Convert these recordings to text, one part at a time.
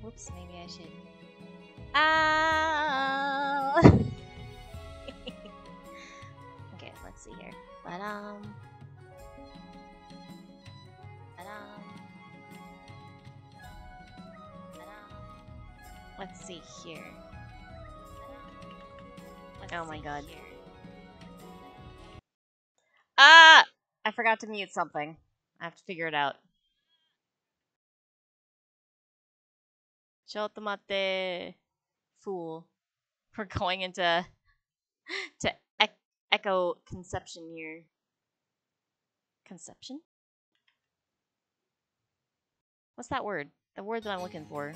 Whoops, maybe I should. Ah. Okay, let's see here. Ba-dum. Ba-dum. Let's see here. Oh my god. Ah! I forgot to mute something. I have to figure it out. Chotomate. Fool. We're going into to echo conception here. Conception? What's that word? The word that I'm looking for.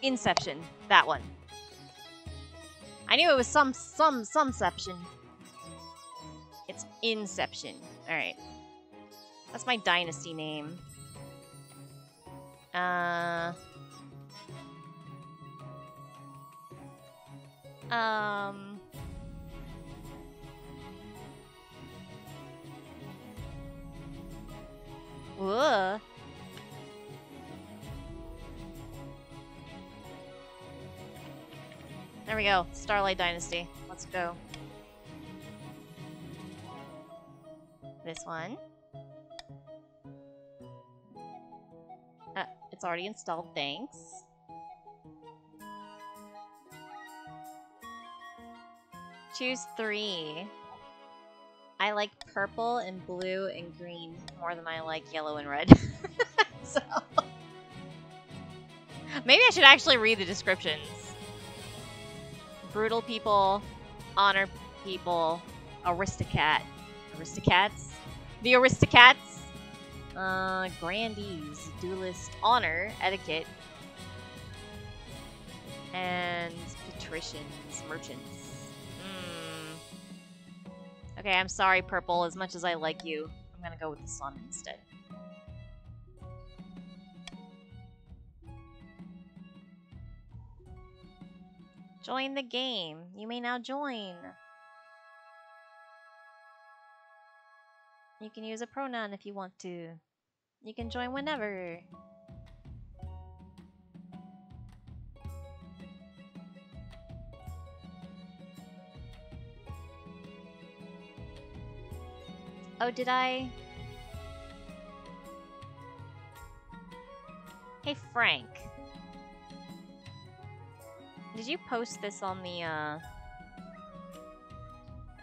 Inception. That one. I knew it was someception. It's Inception. Alright. That's my dynasty name. Ugh. There we go. Starlight Dynasty. Let's go. This one. It's already installed, thanks. Choose 3. I like purple and blue and green more than I like yellow and red. So maybe I should actually read the descriptions. Brutal people, honor people, aristocat. Aristocats? The Aristocats? Grandees, duelist, honor, etiquette, and patricians, merchants. Okay, I'm sorry, Purple. As much as I like you, I'm gonna go with the sun instead. Join the game. You may now join. You can use a pronoun if you want to. You can join whenever. Oh, did I? Hey, Frank. Did you post this on the,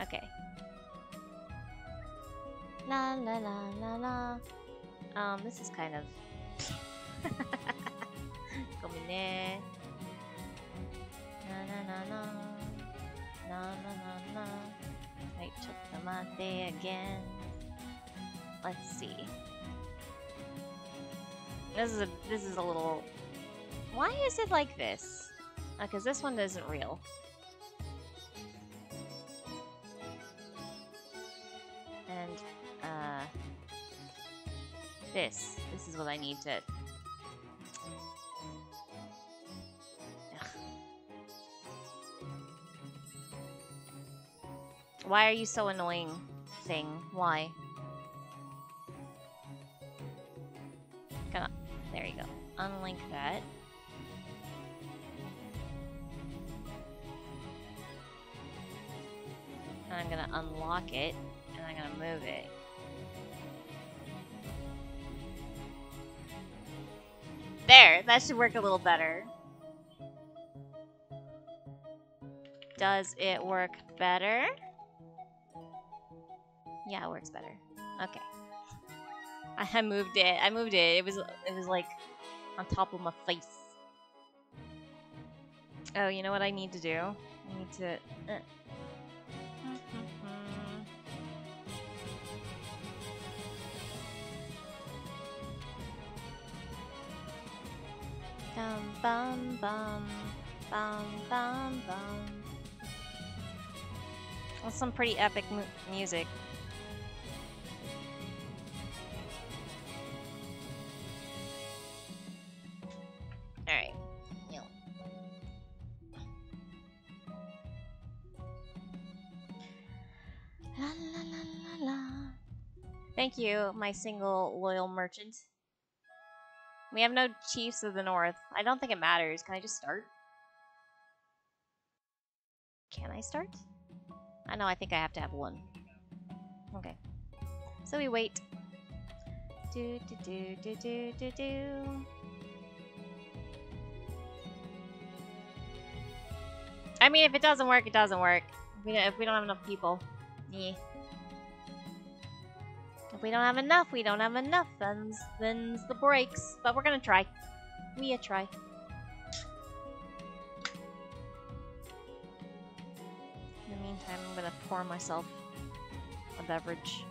Okay. La la la la la. This is kind of... Komine. Na na na na. Na na na na. Wait, chotomate again. Let's see. This is a little... Why is it like this? Because this one isn't real. And, this is what I need to... Ugh. Why are you so annoying, thing? Why? There you go. Unlink that. And I'm gonna unlock it, and I'm gonna move it. There! That should work a little better. Does it work better? Yeah, it works better. Okay. I moved it. I moved it. It was like on top of my face. Oh, you know what I need to do? I need to... Bum bum bum bum bum. That's some pretty epic music. All right. Yeah. La la la la la. Thank you, my single loyal merchant. We have no chiefs of the north. I don't think it matters. Can I just start? Can I start? I know, I think I have to have one. Okay. So we wait. Do do do do do do do. I mean, if it doesn't work, it doesn't work. If we don't have enough people. Yeah. If we don't have enough, we don't have enough. Then's the breaks. But we're gonna try. We try. In the meantime, I'm gonna pour myself a beverage.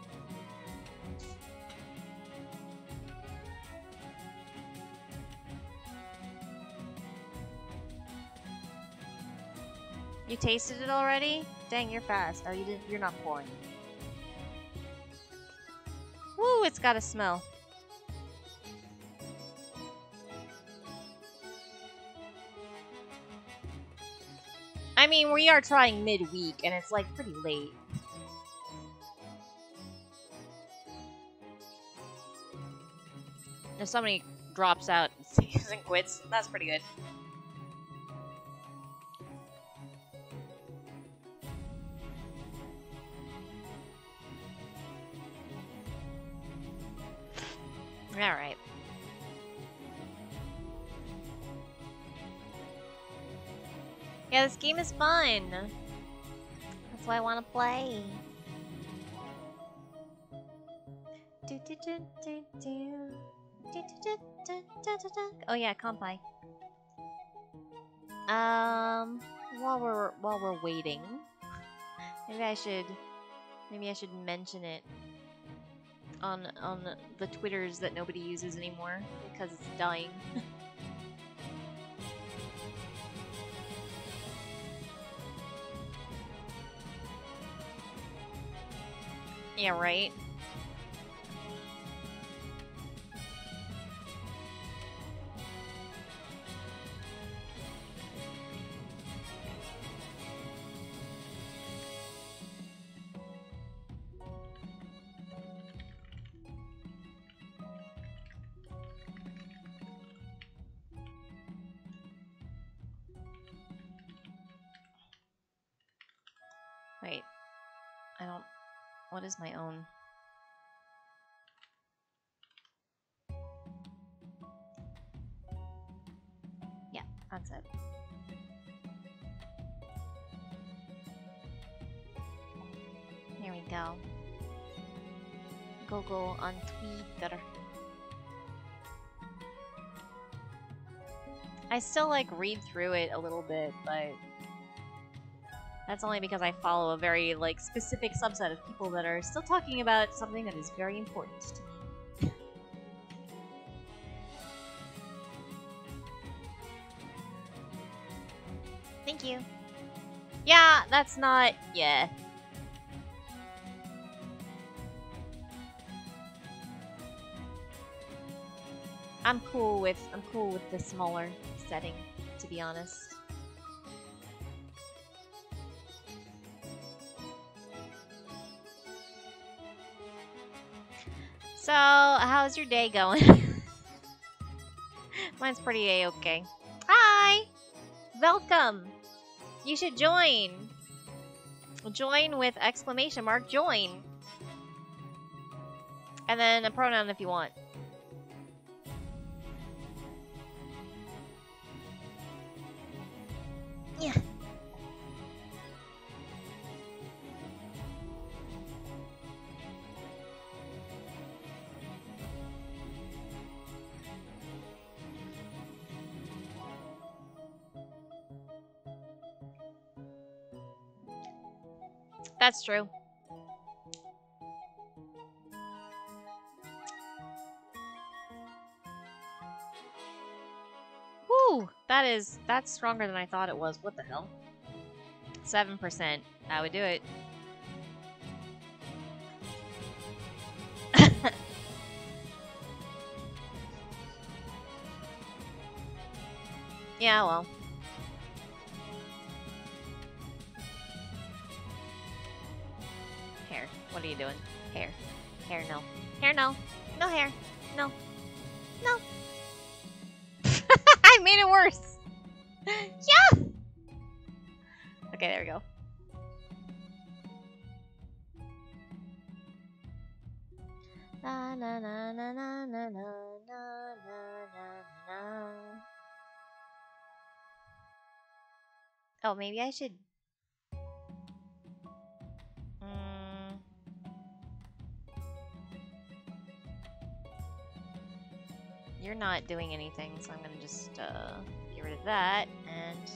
You tasted it already? Dang, you're fast. Oh, you didn't. You're not pouring. Woo! It's got a smell. I mean, we are trying midweek, and it's like pretty late. If somebody drops out and quits, that's pretty good. Alright. Yeah, this game is fun. That's why I want to play. Oh yeah, Kampai. While we're waiting, maybe I should mention it on the Twitters that nobody uses anymore because it's dying. Yeah, right. Wait. I don't... What is my own? Yeah, that's it. Here we go. Go on Twitter. I still like read through it a little bit, but that's only because I follow a very like specific subset of people that are still talking about something that is very important to me. Thank you. Yeah, that's not... Yeah. I'm cool with the smaller setting, to be honest. So, how's your day going? Mine's pretty A-okay. Hi! Welcome! You should join! Join with exclamation mark, join! And then a pronoun if you want. Yeah. That's true. Woo! That's stronger than I thought it was. What the hell? 7%. That would do it. Yeah, well. Hair. What are you doing? Hair. Hair, no. Hair, no. No hair. No. No. made it worse. Yeah. Okay, there we go. Na na na na na na na na na. Oh, maybe I should. You're not doing anything, so I'm gonna just get rid of that and.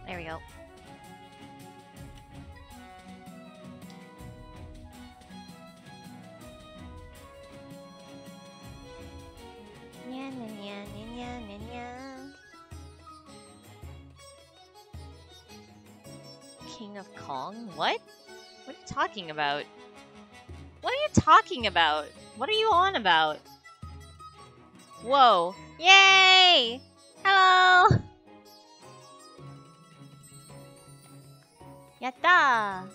There we go. Nya, nya, nya, nya, nya, nya. King of Kong? What? What are you talking about? What are you talking about? What are you on about? Whoa. Yay! Hello! Yatta!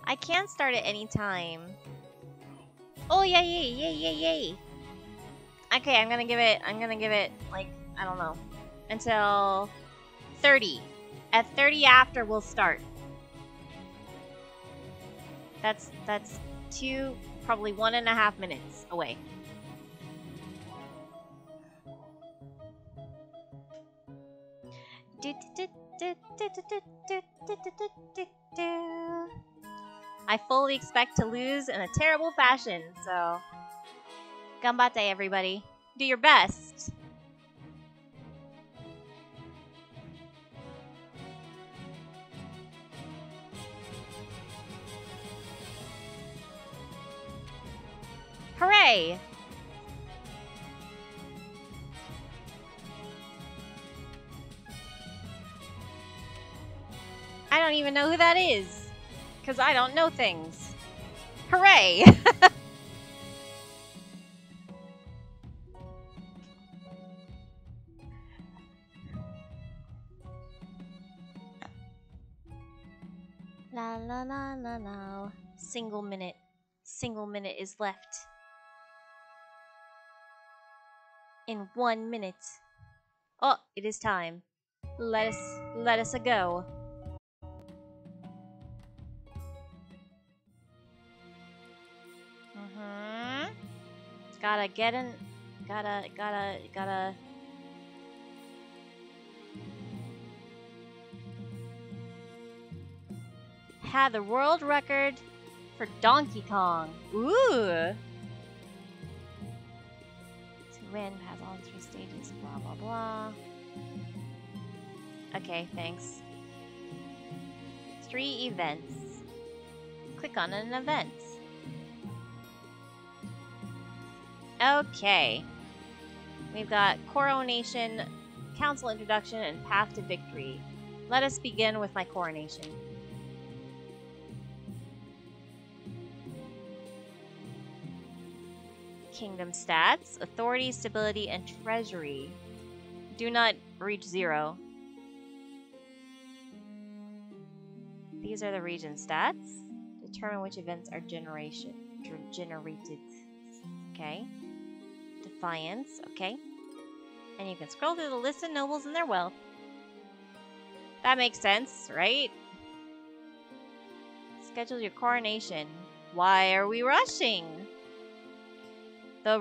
I can start at any time. Oh, yay, yay, yay, yay, yay! Okay, I'm gonna give it, like, I don't know, until 30. At 30 after, we'll start. That's probably 1.5 minutes away. I fully expect to lose in a terrible fashion, so ganbatte, everybody. Do your best. Hooray! I don't even know who that is, because I don't know things. Hooray! La la la la la. Single minute is left. In 1 minute. Oh, it is time. Let us go. Gotta get in. Gotta. Had the world record for Donkey Kong. Ooh. To win, has all 3 stages. Blah blah blah. Okay, thanks. 3 events. Click on an event. Okay. We've got coronation, council introduction, and path to victory. Let us begin with my coronation. Kingdom stats, authority, stability, and treasury. Do not reach 0. These are the region stats. Determine which events are generated. Okay. Defiance, okay. And you can scroll through the list of nobles and their wealth. That makes sense, right? Schedule your coronation. Why are we rushing? The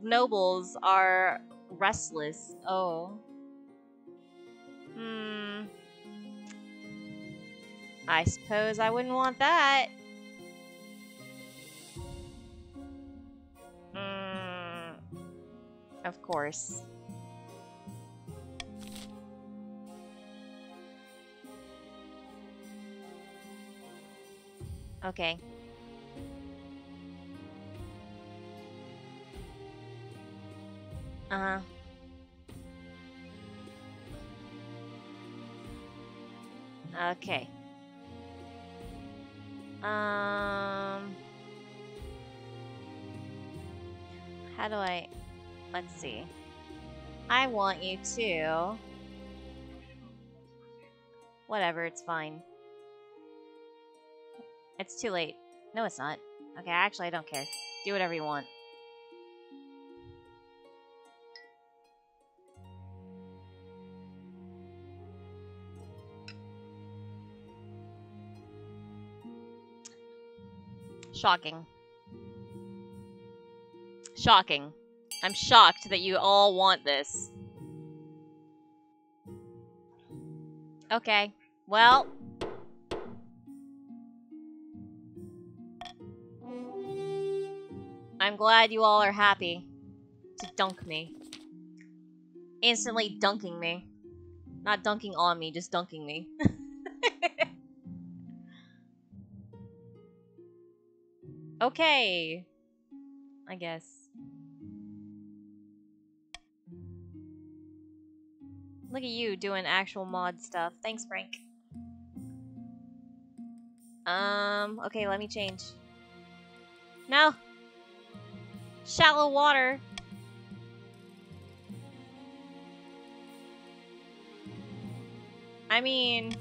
nobles are restless. Oh. I suppose I wouldn't want that. Of course. Okay. Uh-huh. Okay. How do I... Let's see. I want you to... Whatever, it's fine. It's too late. No, it's not. Okay, actually, I don't care. Do whatever you want. Shocking. Shocking. I'm shocked that you all want this. Okay. Well. I'm glad you all are happy to dunk me. Instantly dunking me. Not dunking on me, just dunking me. Okay. I guess. Look at you doing actual mod stuff. Thanks, Frank. Okay, let me change. No! Shallow water! I mean...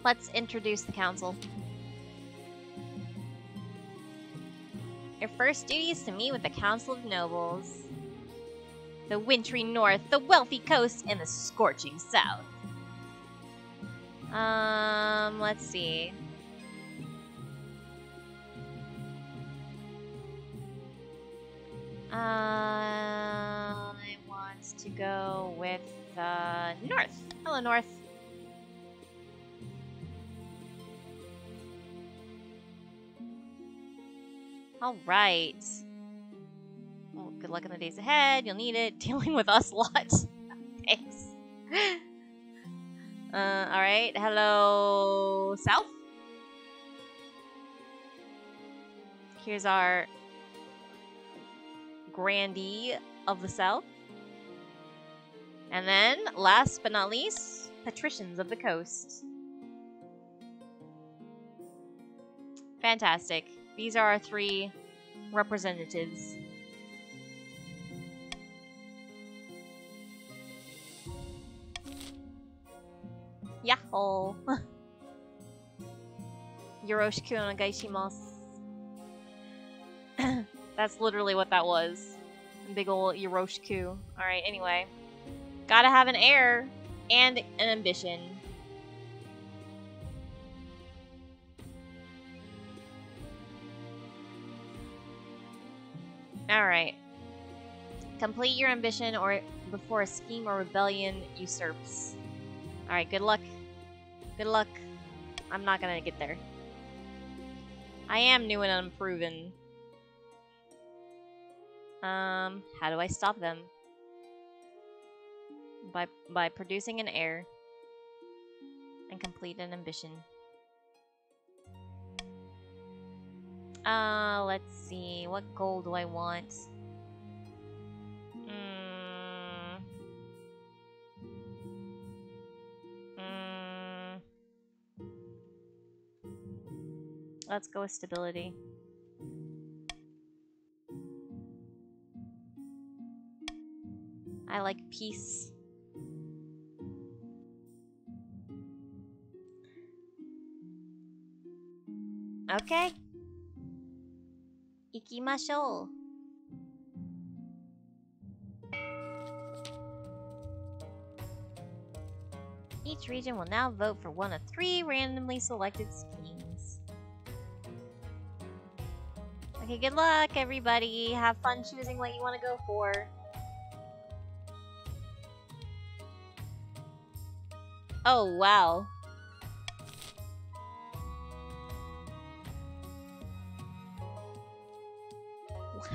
Let's introduce the council. Your first duty is to meet with the Council of Nobles. The wintry north, the wealthy coast, and the scorching south. Let's see. I want to go with north. Hello, north. Alright. Well, good luck in the days ahead. You'll need it. Dealing with us a lot. Thanks. Alright. Hello, south. Here's our grandee of the south. And then, last but not least, patricians of the coast. Fantastic. These are our 3 representatives. Yahoo! Yoroshiku onegaishimasu. That's literally what that was. Big ol' Yoroshiku. Alright, anyway. Gotta have an heir and an ambition. Alright. Complete your ambition or before a scheme or rebellion usurps. Alright, good luck. Good luck. I'm not gonna get there. I am new and unproven. How do I stop them? By producing an heir. And complete an ambition. Let's see. What goal do I want? Let's go with stability. I like peace. Okay. Ikimashou. Each region will now vote for one of 3 randomly selected schemes. Okay, good luck, everybody. Have fun choosing what you want to go for. Oh, wow.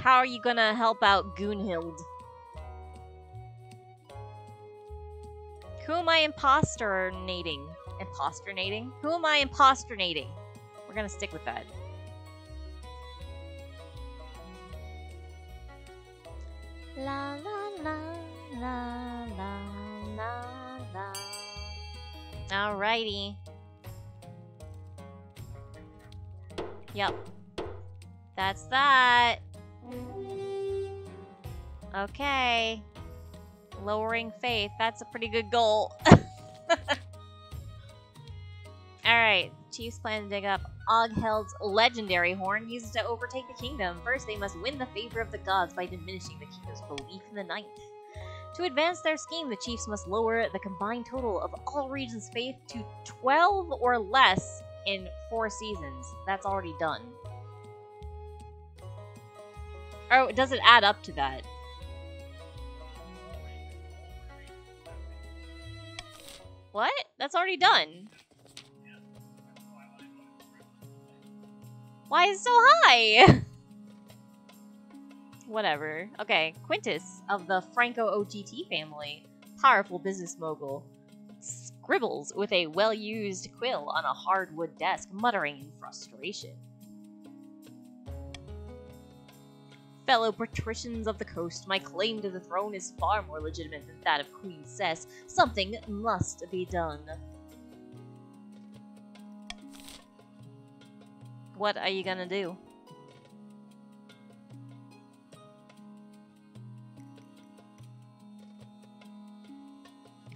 How are you gonna help out Gunhild? Who am I imposternating? Imposternating? Who am I imposternating? We're gonna stick with that. La la la Alrighty. Yep. That's that. Okay. Lowering faith. That's a pretty good goal. Alright. Chiefs plan to dig up Ogheld's legendary horn used to overtake the kingdom. First, they must win the favor of the gods by diminishing the kingdom's belief in the ninth. To advance their scheme, the chiefs must lower the combined total of all regions' faith to 12 or less in 4 seasons. That's already done. Oh, does it add up to that? What? That's already done. Why is it so high? Whatever. Okay, Quintus of the Franco OGT family, powerful business mogul, scribbles with a well-used quill on a hardwood desk, muttering in frustration. Fellow patricians of the coast, my claim to the throne is far more legitimate than that of Queen Cess. Something must be done. What are you gonna do?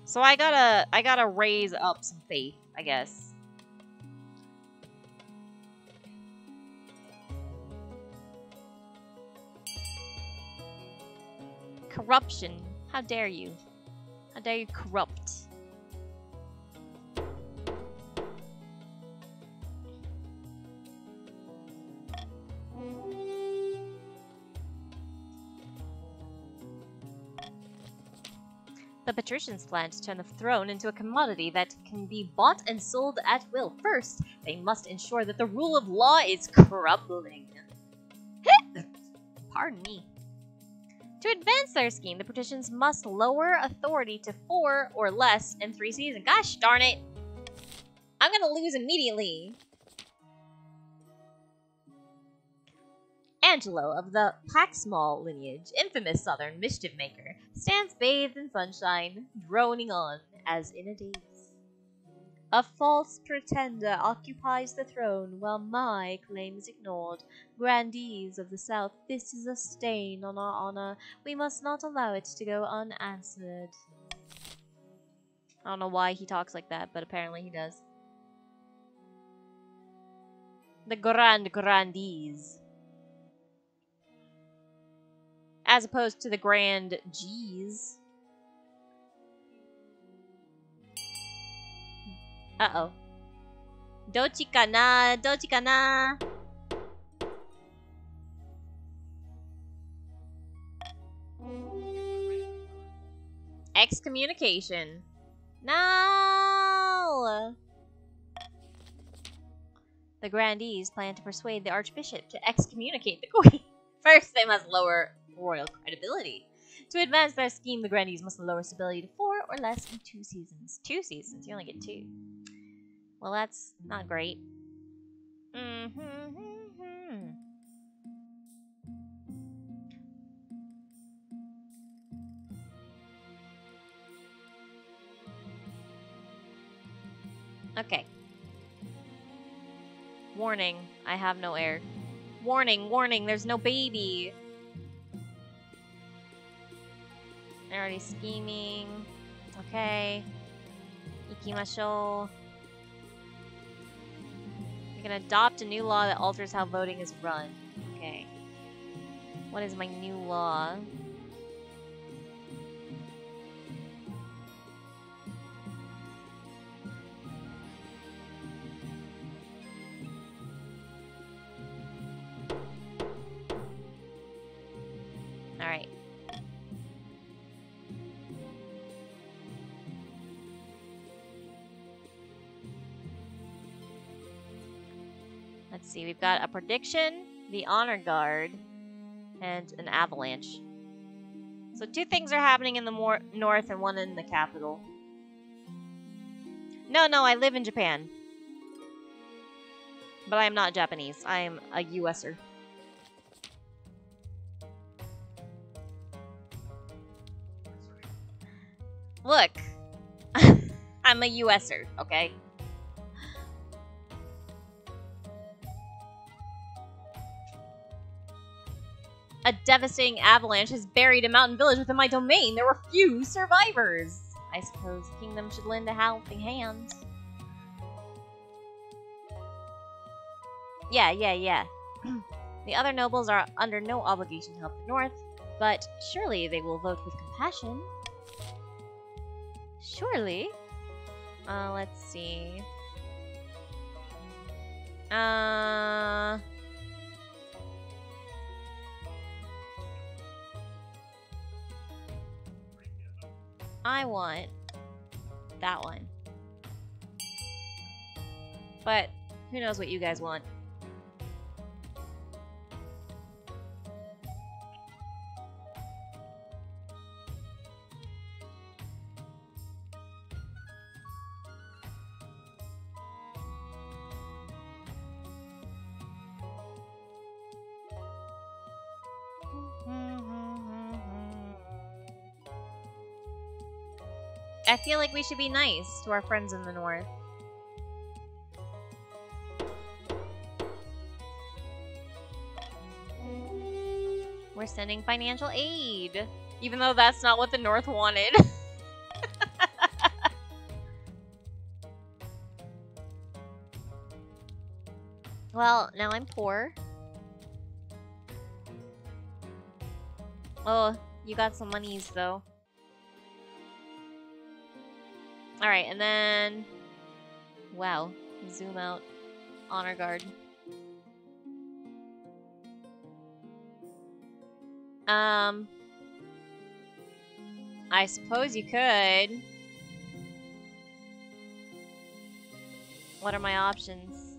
So I gotta raise up some faith, I guess. Corruption. How dare you? How dare you corrupt? The patricians plan to turn the throne into a commodity that can be bought and sold at will. First, they must ensure that the rule of law is crumbling. Pardon me. To advance their scheme, the patricians must lower authority to 4 or less in 3 seasons. Gosh darn it! I'm gonna lose immediately. Angelo of the Paxmal lineage, infamous southern mischief maker, stands bathed in sunshine, droning on as in a daze. A false pretender occupies the throne while my claim is ignored. Grandees of the south, this is a stain on our honor. We must not allow it to go unanswered. I don't know why he talks like that, but apparently he does. The Grandees. As opposed to the Grand G's. Uh-oh. Dochi ka na? Dochi ka na? Excommunication. No! The Grandees plan to persuade the Archbishop to excommunicate the Queen. First, they must lower royal credibility. To advance their scheme, the Grandees must lower stability to 4 or less in 2 seasons. 2 seasons? You only get 2. Well, that's not great. Okay. Warning, I have no heir. Warning, warning, there's no baby. They're already scheming. Okay. Ikimashou. We can adopt a new law that alters how voting is run. Okay. What is my new law? Alright. Let's see, we've got a prediction, the honor guard, and an avalanche. So 2 things are happening in the north and 1 in the capital. No, I live in Japan. But I am not Japanese. I am a USer. Look. I'm a USer, okay? A devastating avalanche has buried a mountain village within my domain. There were few survivors. I suppose the kingdom should lend a helping hand. Yeah. The other nobles are under no obligation to help the North, but surely they will vote with compassion. Surely. Let's see. I want that one. But who knows what you guys want. I feel like we should be nice to our friends in the North. We're sending financial aid, even though that's not what the North wanted. Well, now I'm poor. Oh, you got some monies though. Alright, and then... Wow. Zoom out. Honor Guard. I suppose you could. What are my options?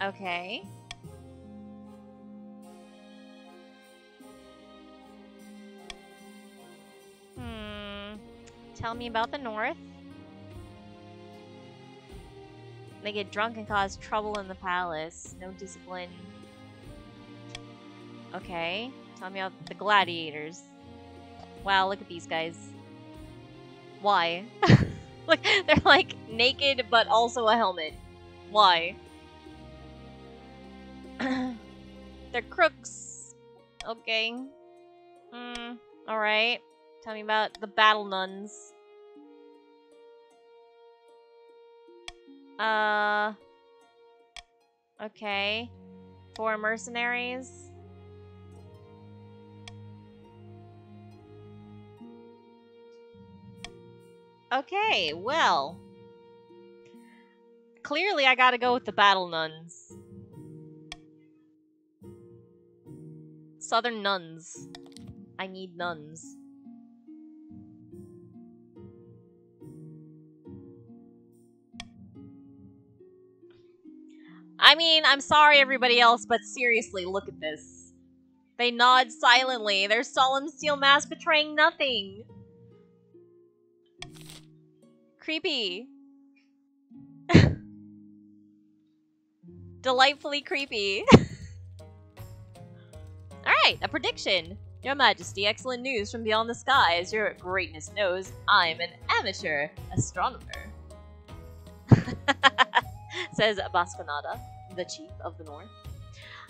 Okay. Tell me about the North. They get drunk and cause trouble in the palace. No discipline. Okay. Tell me about the gladiators. Wow, look at these guys. Why? Look, they're like naked but also a helmet. Why? They're crooks. Okay. Alright. Tell me about the battle nuns. Okay. 4 mercenaries. Okay, well. Clearly I gotta go with the battle nuns. Southern nuns. I need nuns. I mean, I'm sorry everybody else, but seriously, look at this. They nod silently, their solemn steel mask betraying nothing. Creepy. Delightfully creepy. Alright, a prediction. Your Majesty, excellent news from beyond the skies. Your greatness knows I'm an amateur astronomer. Says Basconada, the chief of the North.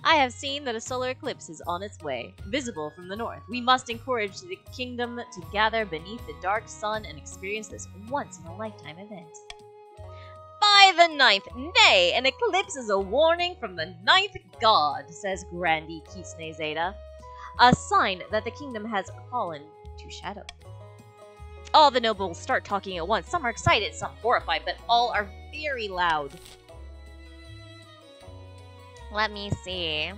I have seen that a solar eclipse is on its way, visible from the north. We must encourage the kingdom to gather beneath the dark sun and experience this once-in-a-lifetime event. By the 9th, nay, an eclipse is a warning from the 9th god, says Grandi Kisne Zeta. A sign that the kingdom has fallen to shadow. All the nobles start talking at once. Some are excited, some horrified, but all are very loud. Let me see.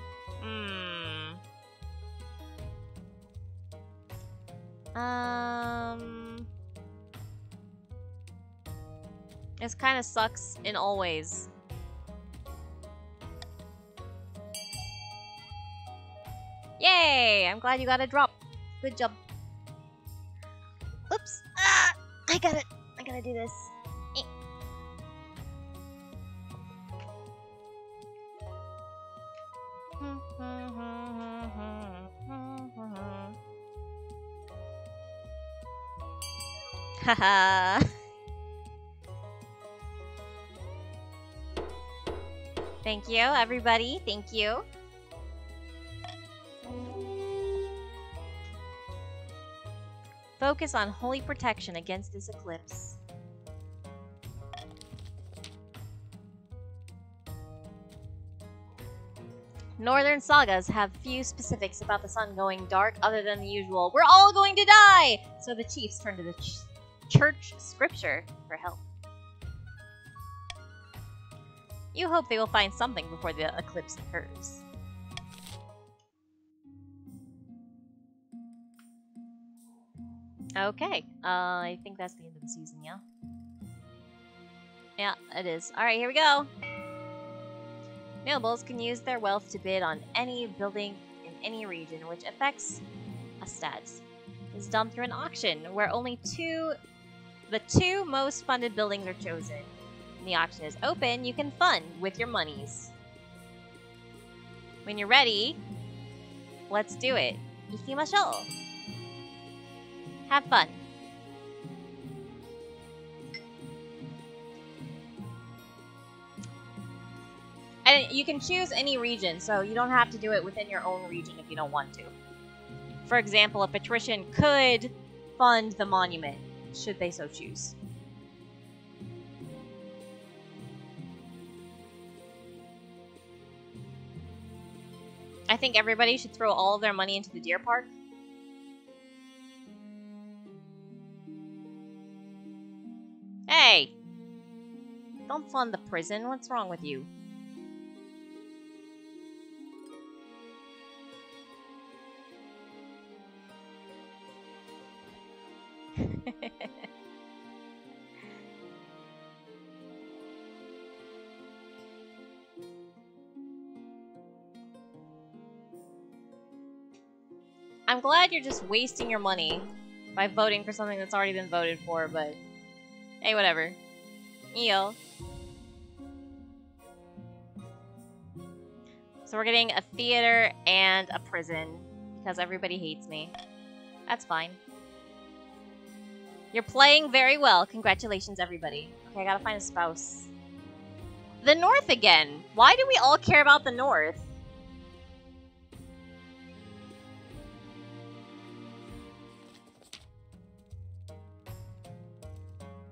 This kind of sucks in all ways. Yay! I'm glad you got a drop. Good job. Oops. Ah! I gotta do this. Haha. Thank you, everybody. Thank you. Focus on holy protection against this eclipse. Northern sagas have few specifics about the sun going dark other than the usual, "We're all going to die!" So the chiefs turn to the church scripture for help. You hope they will find something before the eclipse occurs. Okay, I think that's the end of the season, yeah? Yeah, it is. Alright, here we go! Nobles can use their wealth to bid on any building in any region, which affects a stat. It's done through an auction, where only the two most funded buildings are chosen. When the auction is open, you can fund with your monies. When you're ready, let's do it. Ikimashou! Have fun. And you can choose any region, so you don't have to do it within your own region if you don't want to. For example, a patrician could fund the monument, should they so choose. I think everybody should throw all of their money into the deer park. Hey! Don't fund the prison, what's wrong with you? I'm glad you're just wasting your money by voting for something that's already been voted for, but hey, whatever. Eel. So we're getting a theater and a prison because everybody hates me. That's fine. You're playing very well. Congratulations, everybody. Okay, I gotta find a spouse. The North again. Why do we all care about the North?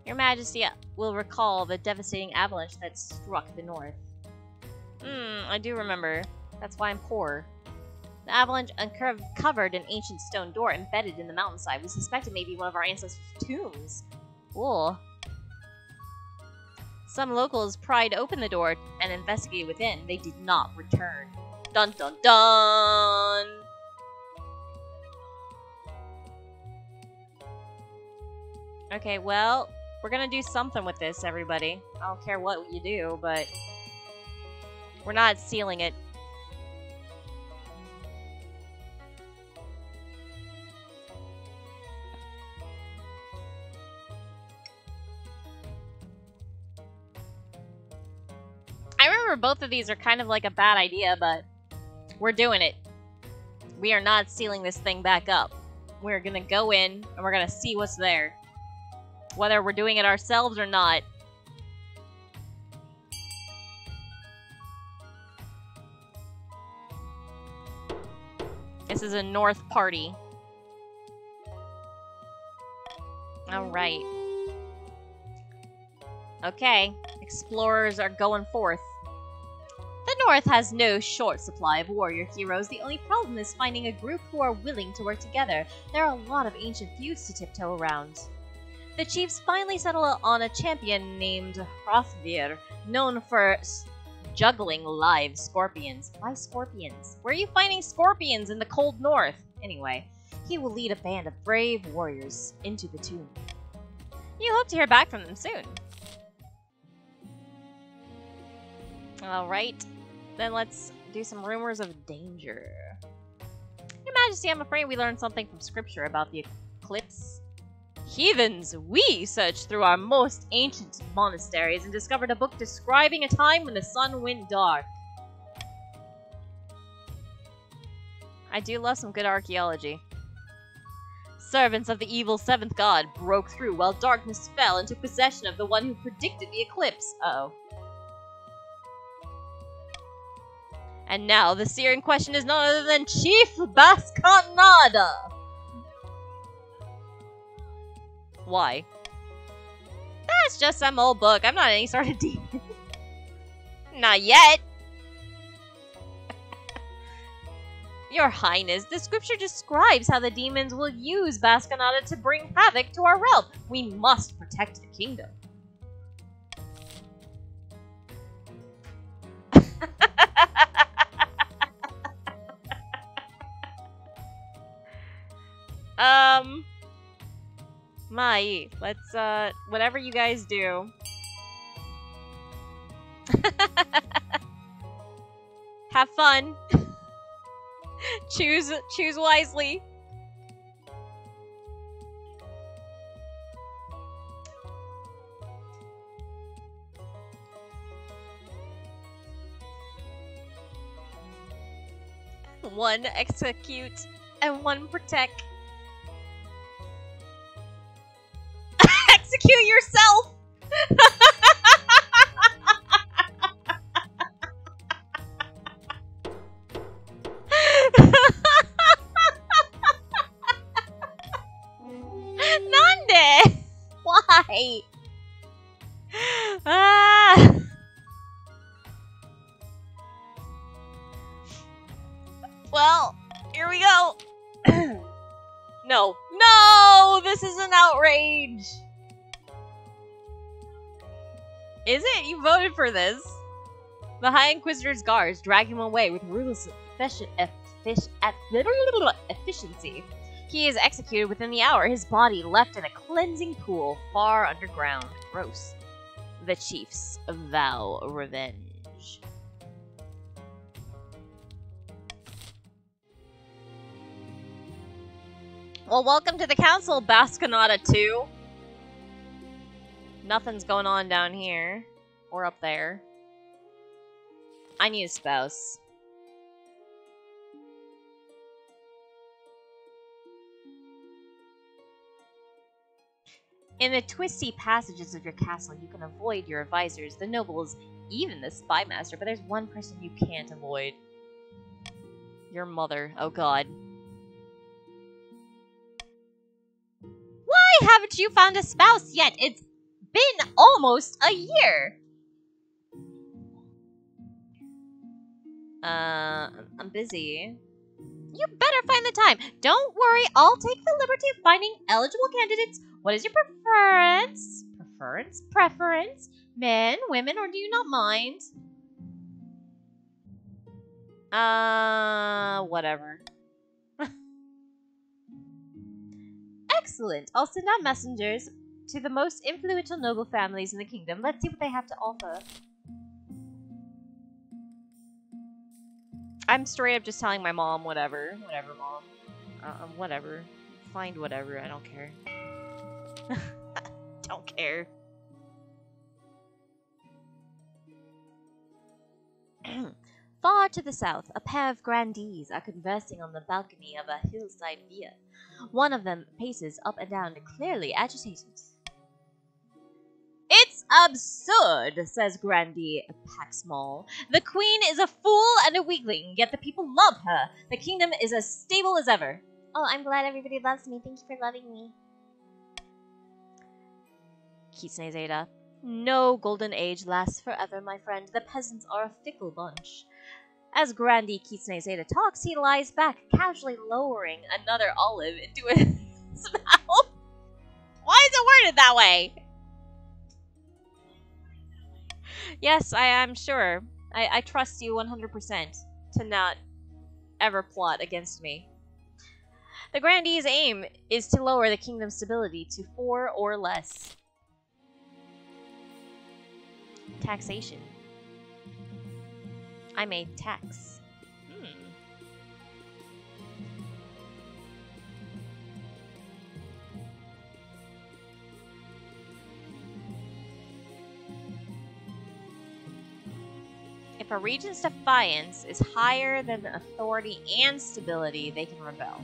Your Majesty will recall the devastating avalanche that struck the North. I do remember. That's why I'm poor. The avalanche uncovered an ancient stone door embedded in the mountainside. We suspect it may be one of our ancestors' tombs. Cool. Some locals pried open the door and investigated within. They did not return. Dun dun dun! Okay, well, we're gonna do something with this, everybody. I don't care what you do, but we're not sealing it. I remember both of these are kind of like a bad idea, but we're doing it. We are not sealing this thing back up. We're gonna go in and we're gonna see what's there. Whether we're doing it ourselves or not. This is a North party. Alright. Okay, explorers are going forth. The North has no short supply of warrior heroes. The only problem is finding a group who are willing to work together. There are a lot of ancient feuds to tiptoe around. The chiefs finally settle on a champion named Hrothvir, known for juggling live scorpions. Why scorpions? Where are you finding scorpions in the cold north? Anyway, he will lead a band of brave warriors into the tomb. You hope to hear back from them soon. Alright, then let's do some rumors of danger. Your Majesty, I'm afraid we learned something from scripture about the eclipse. Heathens, we searched through our most ancient monasteries and discovered a book describing a time when the sun went dark. I do love some good archaeology. Servants of the evil seventh god broke through while darkness fell and took possession of the one who predicted the eclipse. Uh-oh. And now the seer in question is none other than Chief Bascanada. Why? That's just some old book. I'm not any sort of demon. Not yet. Your Highness, the scripture describes how the demons will use Bascanada to bring havoc to our realm. We must protect the kingdom. Mai, let's, whatever you guys do. Have fun. Choose wisely. One execute and one protect. Execute yourself! Nande! Why? Ah! Well, here we go. No. No! This is an outrage! Is it? You voted for this. The High Inquisitor's guards drag him away with ruthless efficiency. He is executed within the hour, his body left in a cleansing pool far underground. Gross. The chiefs vow revenge. Well, welcome to the council, Bascanada 2. Nothing's going on down here. Or up there. I need a spouse. In the twisty passages of your castle, you can avoid your advisors, the nobles, even the spy master, but there's one person you can't avoid. Your mother. Oh god. Why haven't you found a spouse yet? It's been almost a year. I'm busy. You better find the time. Don't worry, I'll take the liberty of finding eligible candidates. What is your preference? Preference? Men, women, or do you not mind? Whatever. Excellent. I'll send out messengers to the most influential noble families in the kingdom. Let's see what they have to offer. I'm straight up just telling my mom, whatever. Whatever, mom. Whatever. Find whatever. I don't care. Don't care. Far to the south, a pair of grandees are conversing on the balcony of a hillside villa. One of them paces up and down, clearly agitated. It's absurd, says Grandee Paxmall. The queen is a fool and a weakling, yet the people love her. The kingdom is as stable as ever. Oh, I'm glad everybody loves me. Thank you for loving me. Kitsune Zeta. No golden age lasts forever, my friend. The peasants are a fickle bunch. As Grandee Kitsune Zeta talks, he lies back, casually lowering another olive into his mouth. Why is it worded that way? Yes, I am sure. I trust you 100% to not ever plot against me. The Grandee's aim is to lower the kingdom's stability to 4 or less. Taxation. I may tax. If a region's defiance is higher than authority and stability, they can rebel.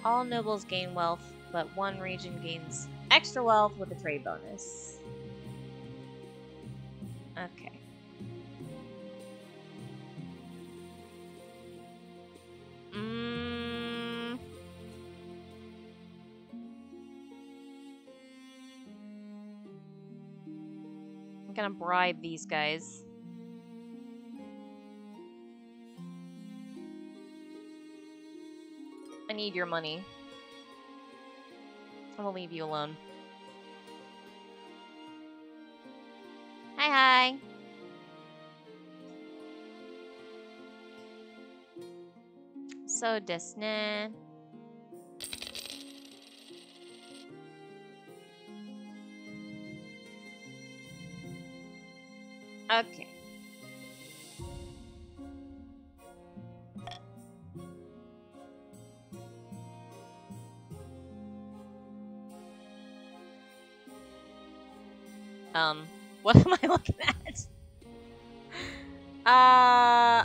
All nobles gain wealth, but one region gains extra wealth with a trade bonus. Okay. I'm gonna bribe these guys. I need your money. I will leave you alone. Hi, hi. So desu ne. Okay. What am I looking at?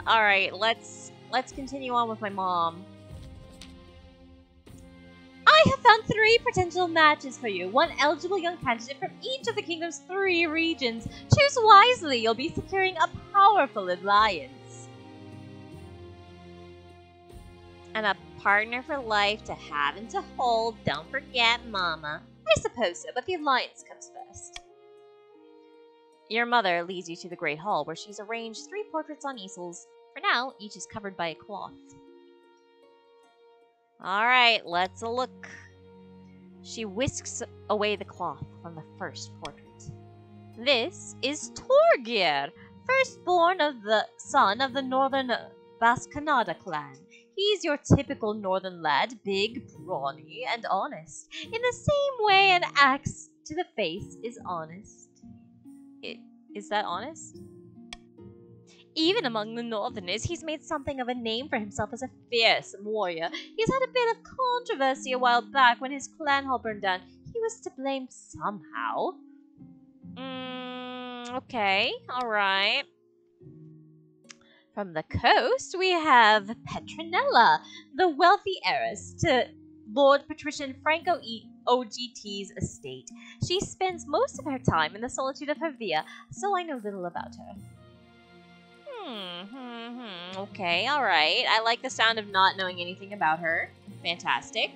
Alright, let's continue on with my mom. I have found 3 potential matches for you. 1 eligible young candidate from each of the kingdom's 3 regions. Choose wisely, you'll be securing a powerful alliance. And a partner for life to have and to hold. Don't forget, Mama. I suppose so, but the alliance comes first. Your mother leads you to the Great Hall, where she's arranged 3 portraits on easels. For now, each is covered by a cloth. Alright, let's look. She whisks away the cloth from the first portrait. This is Torgir, firstborn of the son of the northern Baskanada clan. He's your typical northern lad, big, brawny, and honest. In the same way an axe to the face is honest. Is that honest? Even among the Northerners, he's made something of a name for himself as a fierce warrior. He's had a bit of controversy a while back when his clan hall burned down. He was to blame somehow. Okay, alright. From the coast, we have Petronella, the wealthy heiress to Lord Patrician Franco OGT's estate. She spends most of her time in the solitude of her villa, so I know little about her. Okay, alright. I like the sound of not knowing anything about her. Fantastic.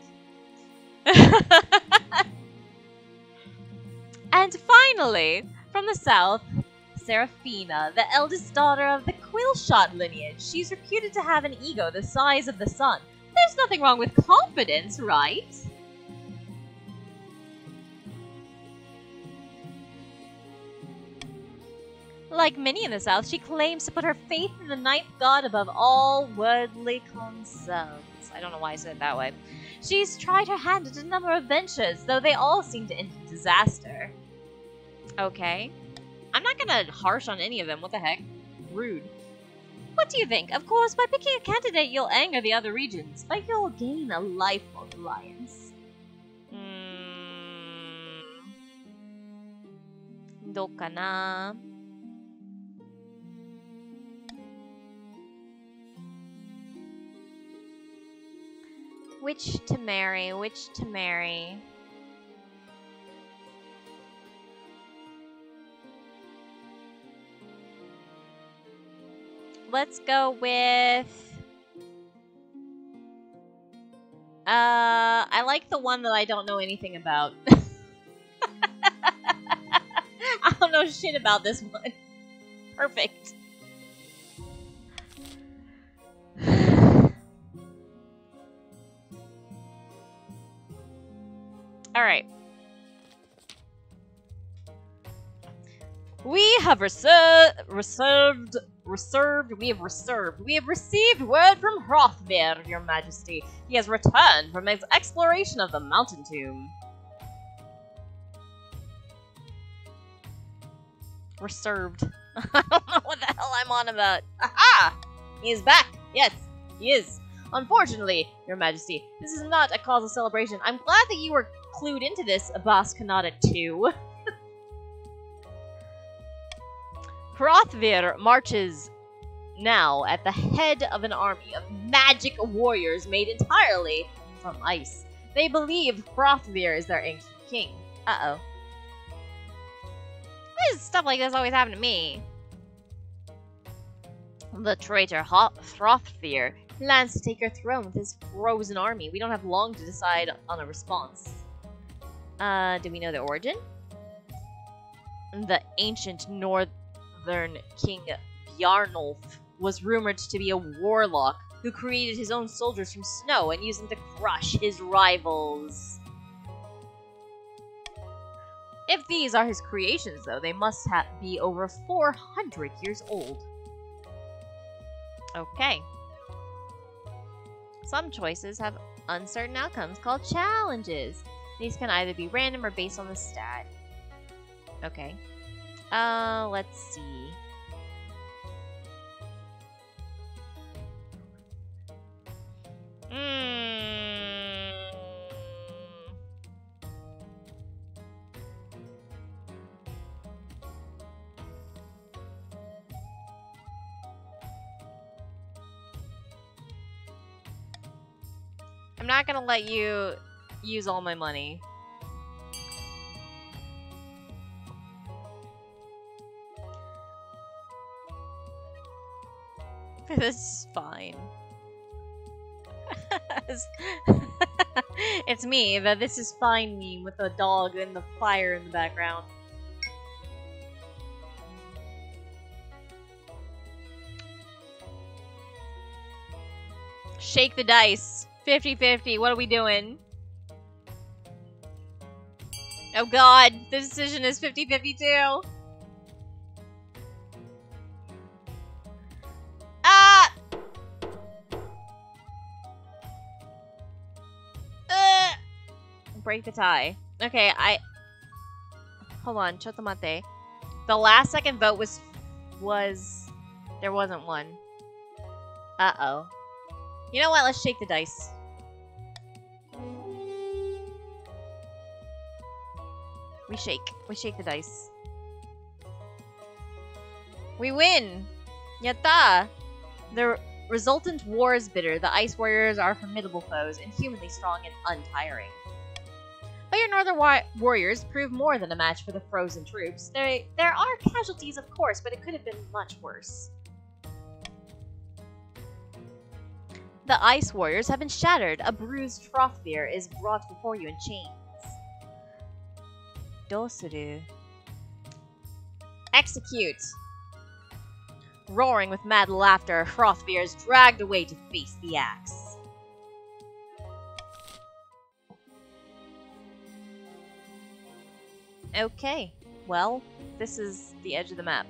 And finally, from the south, Seraphina, the eldest daughter of the Quillshot lineage. She's reputed to have an ego the size of the sun. There's nothing wrong with confidence, right? Like many in the South, she claims to put her faith in the ninth god above all worldly concerns. I don't know why I said it that way. She's tried her hand at a number of ventures, though they all seem to end in disaster. Okay. I'm not gonna harsh on any of them. What the heck? Rude. What do you think? Of course, by picking a candidate, you'll anger the other regions, but you'll gain a lifelong alliance. Do ka na? Which to marry? Which to marry? Let's go with... I like the one that I don't know anything about. I don't know shit about this one. Perfect. Alright. We have received word from Hrothgar, Your Majesty. He has returned from his exploration of the Mountain Tomb. Reserved. I don't know what the hell I'm on about. Aha! He is back! Yes, he is. Unfortunately, Your Majesty, this is not a cause of celebration. I'm glad that you were clued into this, Baskanada 2. Hrothgar marches now at the head of an army of magic warriors made entirely from ice. They believe Hrothgar is their ancient king. Uh-oh. Why does stuff like this always happen to me? The traitor Hrothgar plans to take your throne with his frozen army. We don't have long to decide on a response. Do we know the origin? The ancient northern king Bjarnulf was rumored to be a warlock who created his own soldiers from snow and used them to crush his rivals. If these are his creations, though, they must be over 400 years old. Okay. Some choices have uncertain outcomes called challenges. These can either be random or based on the stat. Okay. Let's see. I'm not gonna let you use all my money. This is fine. It's me, the "this is fine" meme with the dog and the fire in the background. Shake the dice. 50-50. What are we doing? Oh god, the decision is 50-50 too. Break the tie. Okay, hold on, chotomate. The last second vote was there wasn't one. Uh-oh. You know what? Let's shake the dice. We shake the dice. We win! Yatta! The resultant war is bitter. The Ice Warriors are formidable foes, inhumanly strong and untiring. But your Northern Warriors prove more than a match for the frozen troops. There are casualties, of course, but it could have been much worse. The Ice Warriors have been shattered. A bruised Hrothgar is brought before you in chains. Dosuru. Execute! Roaring with mad laughter, Hrothgar is dragged away to face the axe. Okay, well, this is the edge of the map.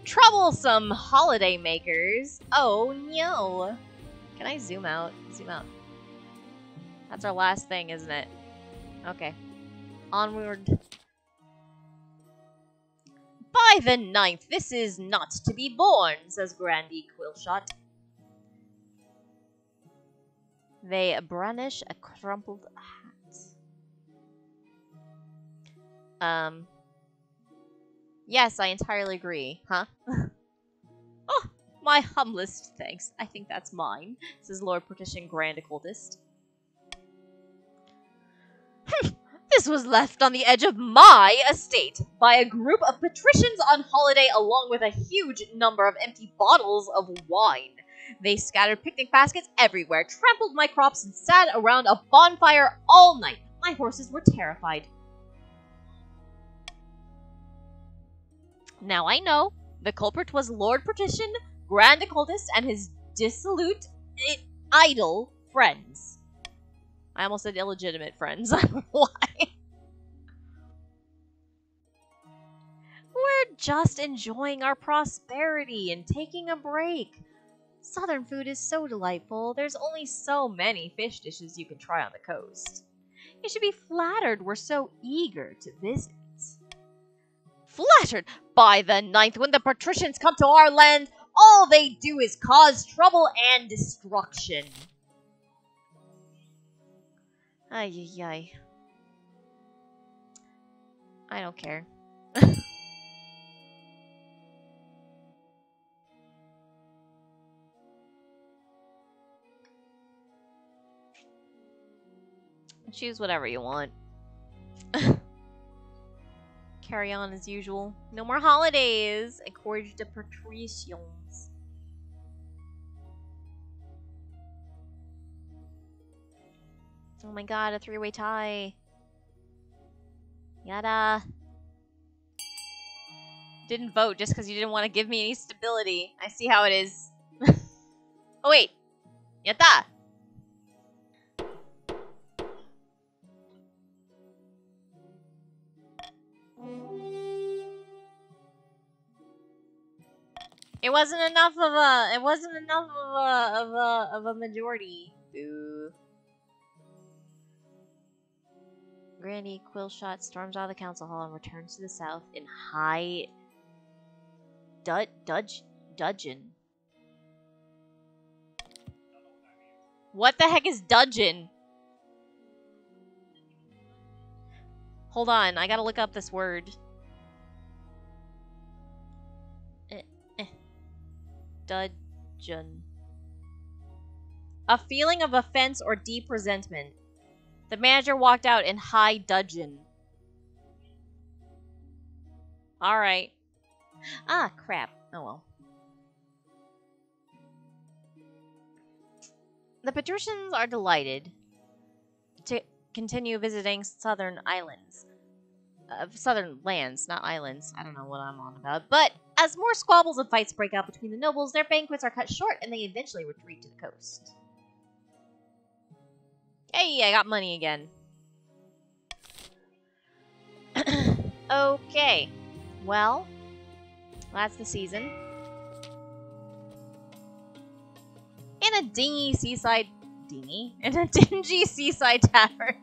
Troublesome holiday makers. Oh no. Can I zoom out? Zoom out. That's our last thing, isn't it? Okay. Onward. By the 9th, this is not to be borne, says Grandy Quillshot. They brandished a crumpled hat. Yes, I entirely agree. Huh? Oh, my humblest thanks. I think that's mine, says Lord Partition Grand Occultist. This was left on the edge of my estate by a group of patricians on holiday along with a huge number of empty bottles of wine. They scattered picnic baskets everywhere, trampled my crops, and sat around a bonfire all night. My horses were terrified. Now I know. The culprit was Lord Partition, Grand Occultist, and his dissolute, idle friends. I almost said illegitimate friends. I don't know why. We're just enjoying our prosperity and taking a break. Southern food is so delightful. There's only so many fish dishes you can try on the coast. You should be flattered we're so eager to visit. Flattered? By the 9th, when the patricians come to our land, all they do is cause trouble and destruction. Ay, ay, ay. I don't care. Choose whatever you want. Carry on as usual. No more holidays. Accord de patricians. Oh my god, a three-way tie. Yada. Didn't vote just because you didn't want to give me any stability. I see how it is. Oh wait. Yatta! It wasn't enough of a majority. Boo. Granny Quillshot storms out of the council hall and returns to the south in high dudgeon. What the heck is dudgeon? Hold on, I gotta look up this word. Dudgeon. A feeling of offense or deep resentment. The manager walked out in high dudgeon. Alright. Ah, crap. Oh well. The patricians are delighted to continue visiting southern islands. Southern lands, not islands. I don't know what I'm on about. But as more squabbles and fights break out between the nobles, their banquets are cut short and they eventually retreat to the coast. Hey, I got money again. Okay. Well, that's the season. In a dingy seaside... In a dingy seaside tavern,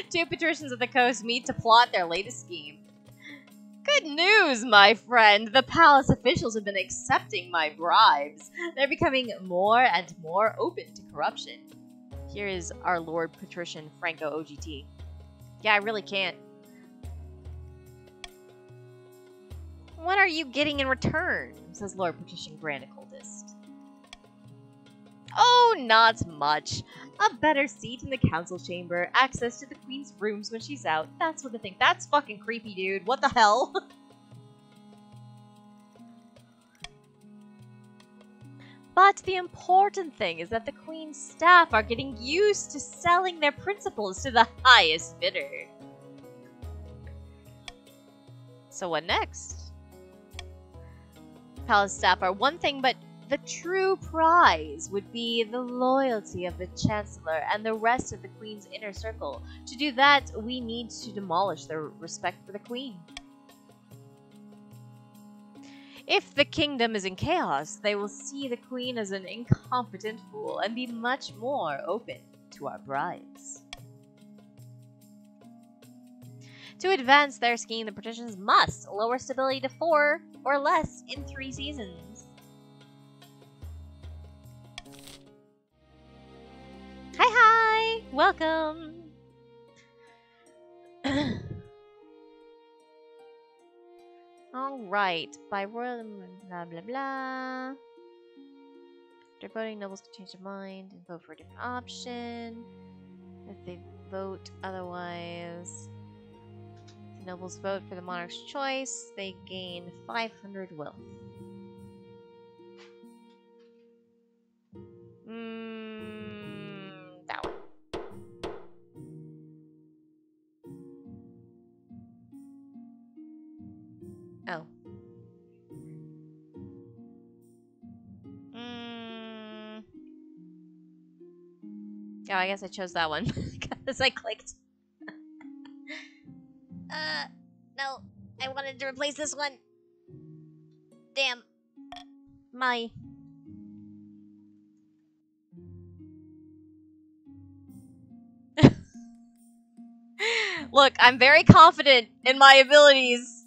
two patricians of the coast meet to plot their latest scheme. Good news, my friend! The palace officials have been accepting my bribes. They're becoming more and more open to corruption. Here is our Lord Patrician Franco OGT. Yeah, I really can't. What are you getting in return? Says Lord Patrician Grand Occultist. Oh, not much. A better seat in the council chamber, access to the queen's rooms when she's out, that sort of thing. That's fucking creepy, dude. What the hell? But the important thing is that the queen's staff are getting used to selling their principles to the highest bidder. So what next? Palace staff are one thing, but the true prize would be the loyalty of the Chancellor and the rest of the Queen's inner circle. To do that, we need to demolish their respect for the Queen. If the kingdom is in chaos, they will see the Queen as an incompetent fool and be much more open to our bribes. To advance their scheme, the patricians must lower stability to 4 or less in 3 seasons. Hi! Welcome! Alright, by royal blah blah blah. After voting, nobles can change their mind and vote for a different option. If they vote otherwise, the nobles vote for the monarch's choice, they gain 500 wealth. That one. Oh. Oh, I guess I chose that one because I clicked. No, I wanted to replace this one. Damn. My. Look, I'm very confident in my abilities.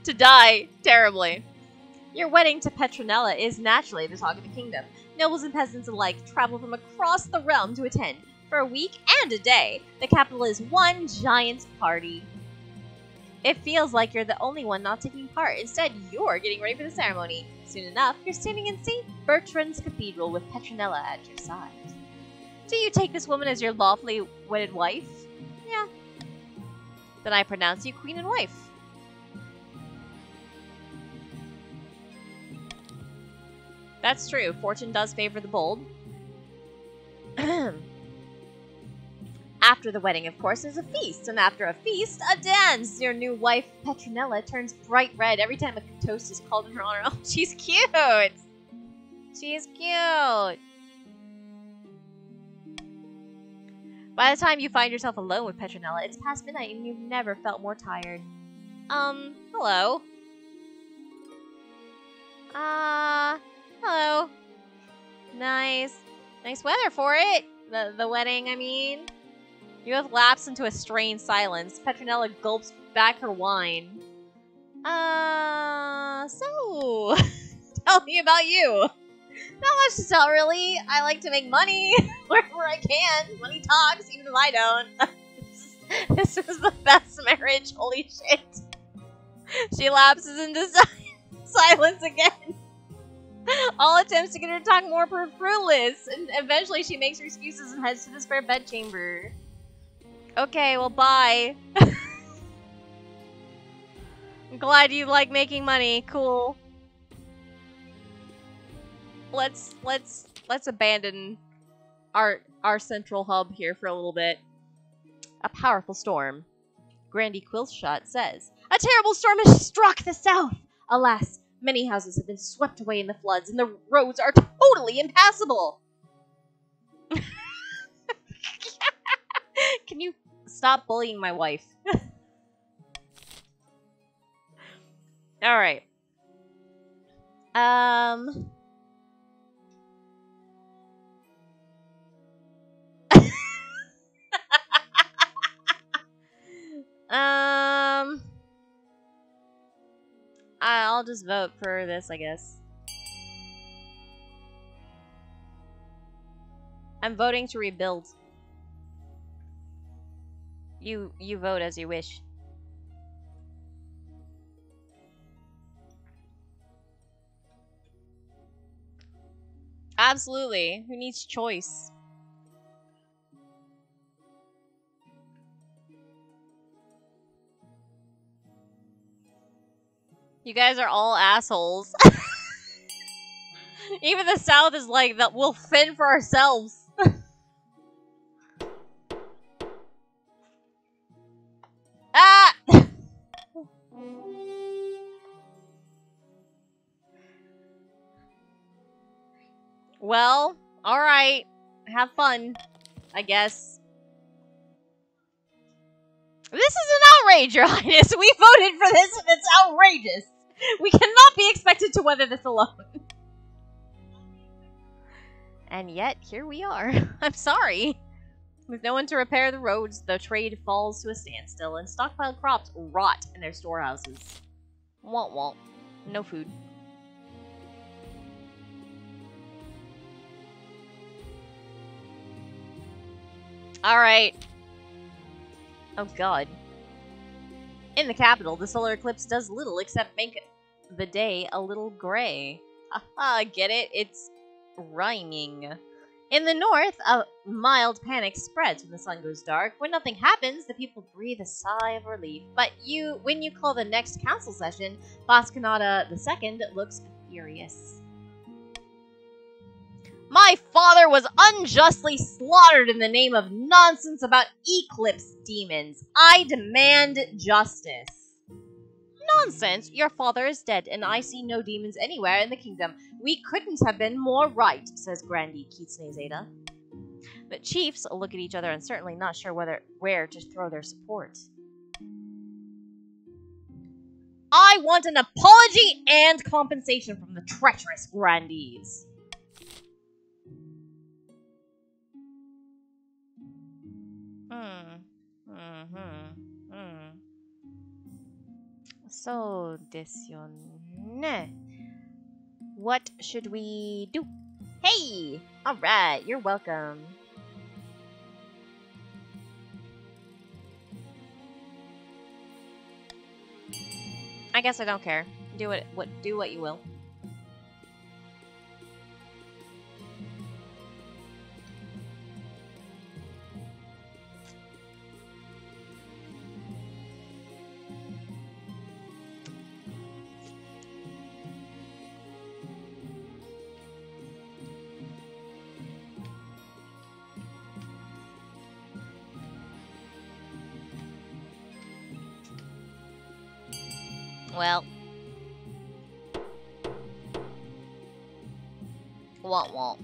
To die terribly. Your wedding to Petronella is naturally the talk of the kingdom. Nobles and peasants alike travel from across the realm to attend. For a week and a day, the capital is one giant party. It feels like you're the only one not taking part. Instead, you're getting ready for the ceremony. Soon enough, you're standing in St. Bertrand's Cathedral with Petronella at your side. Do you take this woman as your lawfully wedded wife? Yeah. Then I pronounce you queen and wife. That's true. Fortune does favor the bold. After the wedding, of course, is a feast, and after a feast, a dance. Your new wife, Petronella, turns bright red every time a toast is called in her honor. Oh, she's cute! She's cute! By the time you find yourself alone with Petronella, it's past midnight and you've never felt more tired. Hello. Hello. Nice weather for it. The wedding, I mean. You have lapsed into a strained silence. Petronella gulps back her wine. So... Tell me about you. Not much to tell, really. I like to make money wherever I can. Money talks, even if I don't. This is the best marriage. Holy shit. She lapses into silence again. All attempts to get her to talk more prove fruitless, and eventually she makes her excuses and heads to the spare bedchamber. Okay, well, bye. I'm glad you like making money. Cool. Let's abandon our central hub here for a little bit. A powerful storm. Grandy Quillshot says, a terrible storm has struck the south. Alas, many houses have been swept away in the floods, and the roads are totally impassable. Can you stop bullying my wife? Alright. I'll just vote for this, I guess. I'm voting to rebuild. You vote as you wish. Absolutely. Who needs choice? You guys are all assholes. Even the South is like, that we'll fend for ourselves. Ah! Well, alright. Have fun, I guess. This is an outrage, Your Highness! We voted for this and it's outrageous! We cannot be expected to weather this alone. And yet, here we are. I'm sorry. With no one to repair the roads, the trade falls to a standstill, and stockpiled crops rot in their storehouses. Womp womp. No food. Alright. Oh god. In the capital, the solar eclipse does little except make the day a little gray. Haha, get it? It's rhyming. In the north, a mild panic spreads when the sun goes dark. When nothing happens, the people breathe a sigh of relief. But when you call the next council session, Boscanada II looks furious. My father was unjustly slaughtered in the name of nonsense about eclipse demons. I demand justice. Nonsense! Your father is dead, and I see no demons anywhere in the kingdom. We couldn't have been more right, says Grandy Kitsune Zeta. The chiefs look at each other uncertainly, not sure where to throw their support. I want an apology and compensation from the treacherous Grandies. So, desu ne. What should we do? Hey! Alright, you're welcome. I guess I don't care. Do what you will. Well. Womp.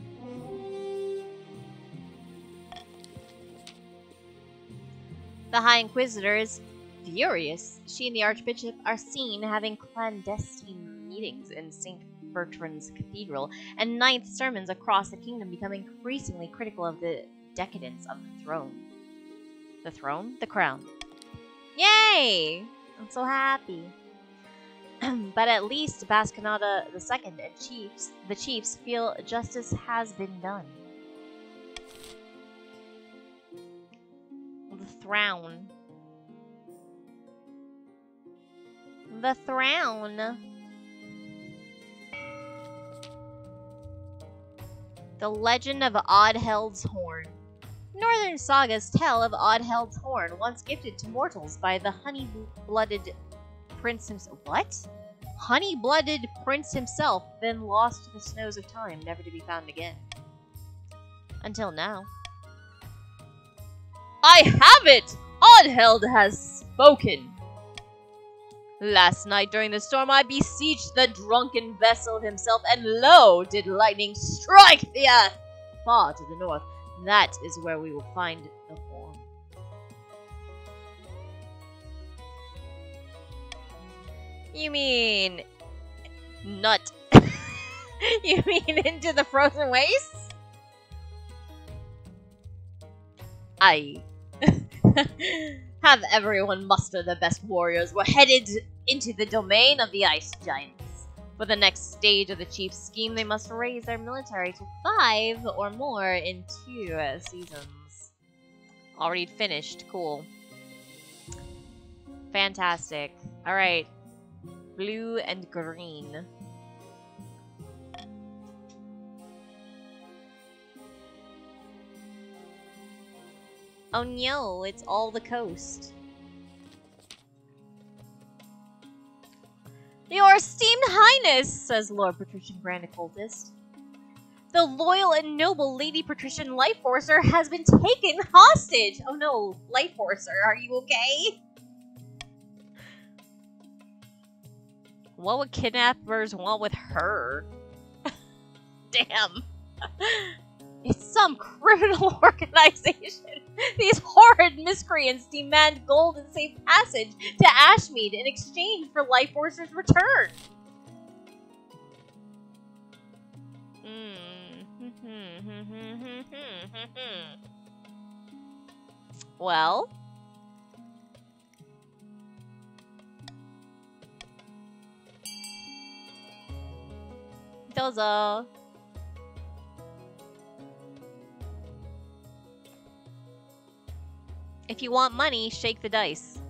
The High Inquisitor is furious. She and the Archbishop are seen having clandestine meetings in St. Bertrand's Cathedral, and ninth sermons across the kingdom become increasingly critical of the decadence of the throne. The throne? The crown. Yay! I'm so happy. But at least Baskinada II and the chiefs feel justice has been done. The throne. The throne. The Legend of Oddheld's Horn. Northern sagas tell of Oddheld's Horn, once gifted to mortals by the honey-blooded prince himself. What? Honey-blooded prince himself, then lost to the snows of time, never to be found again. Until now. I have it! Oddheld has spoken! Last night during the storm I beseeched the drunken vessel himself, and lo, did lightning strike the earth! Far to the north, that is where we will find the horn. You mean... nut. You mean into the frozen wastes? I have everyone muster the best warriors. We're headed into the domain of the ice giants. For the next stage of the chief's scheme, they must raise their military to 5 or more in 2 seasons. Already finished. Cool. Fantastic. Alright. Blue and green. Oh no, it's all the coast. Your esteemed highness, says Lord Patrician Grand Occultist. The loyal and noble Lady Patrician Lightforcer has been taken hostage. Oh no, Lightforcer, are you okay? What would kidnappers want with her? Damn. It's some criminal organization. These horrid miscreants demand gold and safe passage to Ashmead in exchange for Lightforcer's return. Well... Dozo. If you want money, shake the dice.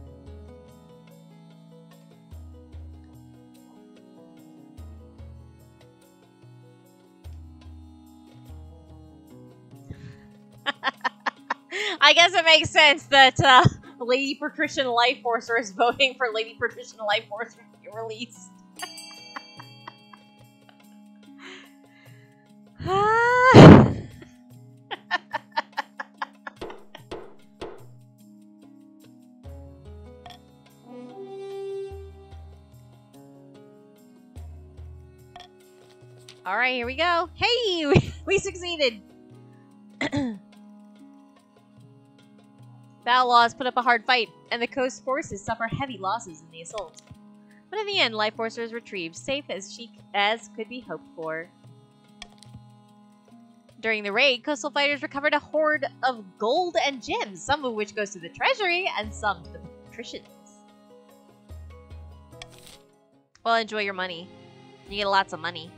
I guess it makes sense that Lady Patrician Lightforcer is voting for Lady Patrician Lightforcer to be released. Alright, here we go. Hey! We succeeded! Battle Laws put up a hard fight, and the coast forces suffer heavy losses in the assault. But in the end, Lightforcer is retrieved, safe as could be hoped for. During the raid, coastal fighters recovered a hoard of gold and gems, some of which goes to the treasury, and some to the patricians. Well, enjoy your money. You get lots of money.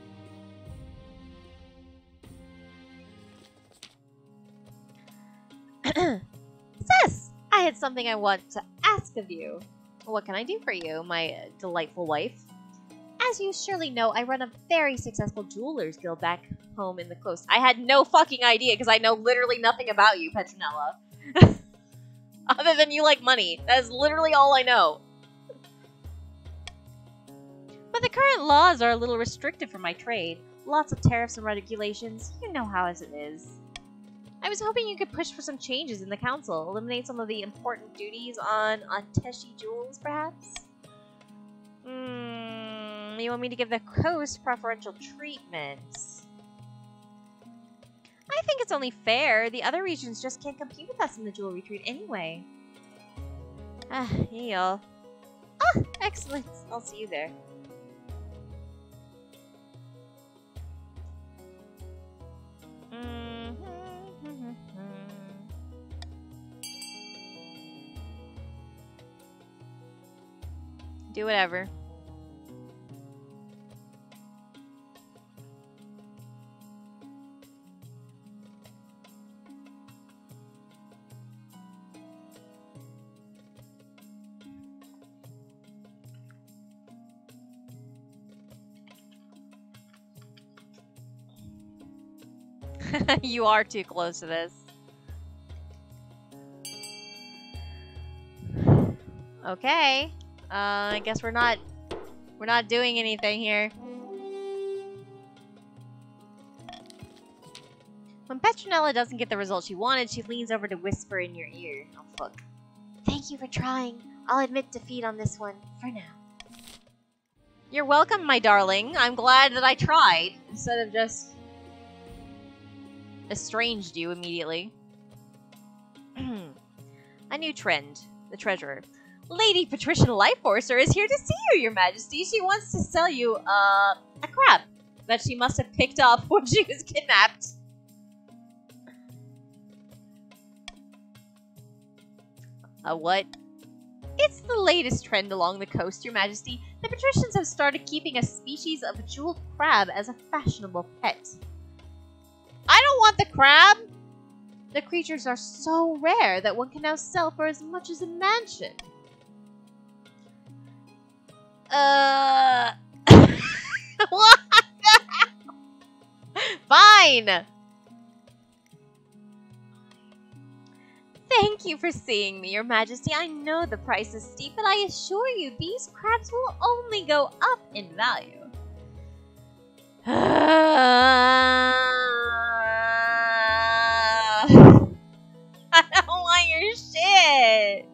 Sis, I had something I want to ask of you. What can I do for you, my delightful wife? As you surely know, I run a very successful jewelers guild back home in the coast. I had no fucking idea because I know literally nothing about you, Petronella. Other than you like money. That is literally all I know. But the current laws are a little restrictive for my trade. Lots of tariffs and regulations. You know how it is. I was hoping you could push for some changes in the council. Eliminate some of the important duties on Teshi jewels, perhaps? You want me to give the coast preferential treatment? I think it's only fair. The other regions just can't compete with us in the jewelry trade anyway. Hey y'all. Ah, excellent. I'll see you there. Do whatever. You are too close to this. Okay. I guess we're not doing anything here. When Petronella doesn't get the result she wanted, she leans over to whisper in your ear. Oh fuck. Thank you for trying. I'll admit defeat on this one, for now. You're welcome, my darling. I'm glad that I tried, instead of just estranged you immediately. A new trend. The treasurer. Lady Patrician Lightforcer is here to see you, your majesty. She wants to sell you, a crab that she must have picked up when she was kidnapped. A what? It's the latest trend along the coast, your majesty. The patricians have started keeping a species of jeweled crab as a fashionable pet. I don't want the crab! The creatures are so rare that one can now sell for as much as a mansion. What the hell? Fine! Thank you for seeing me, your majesty. I know the price is steep, but I assure you these crabs will only go up in value. I don't want your shit.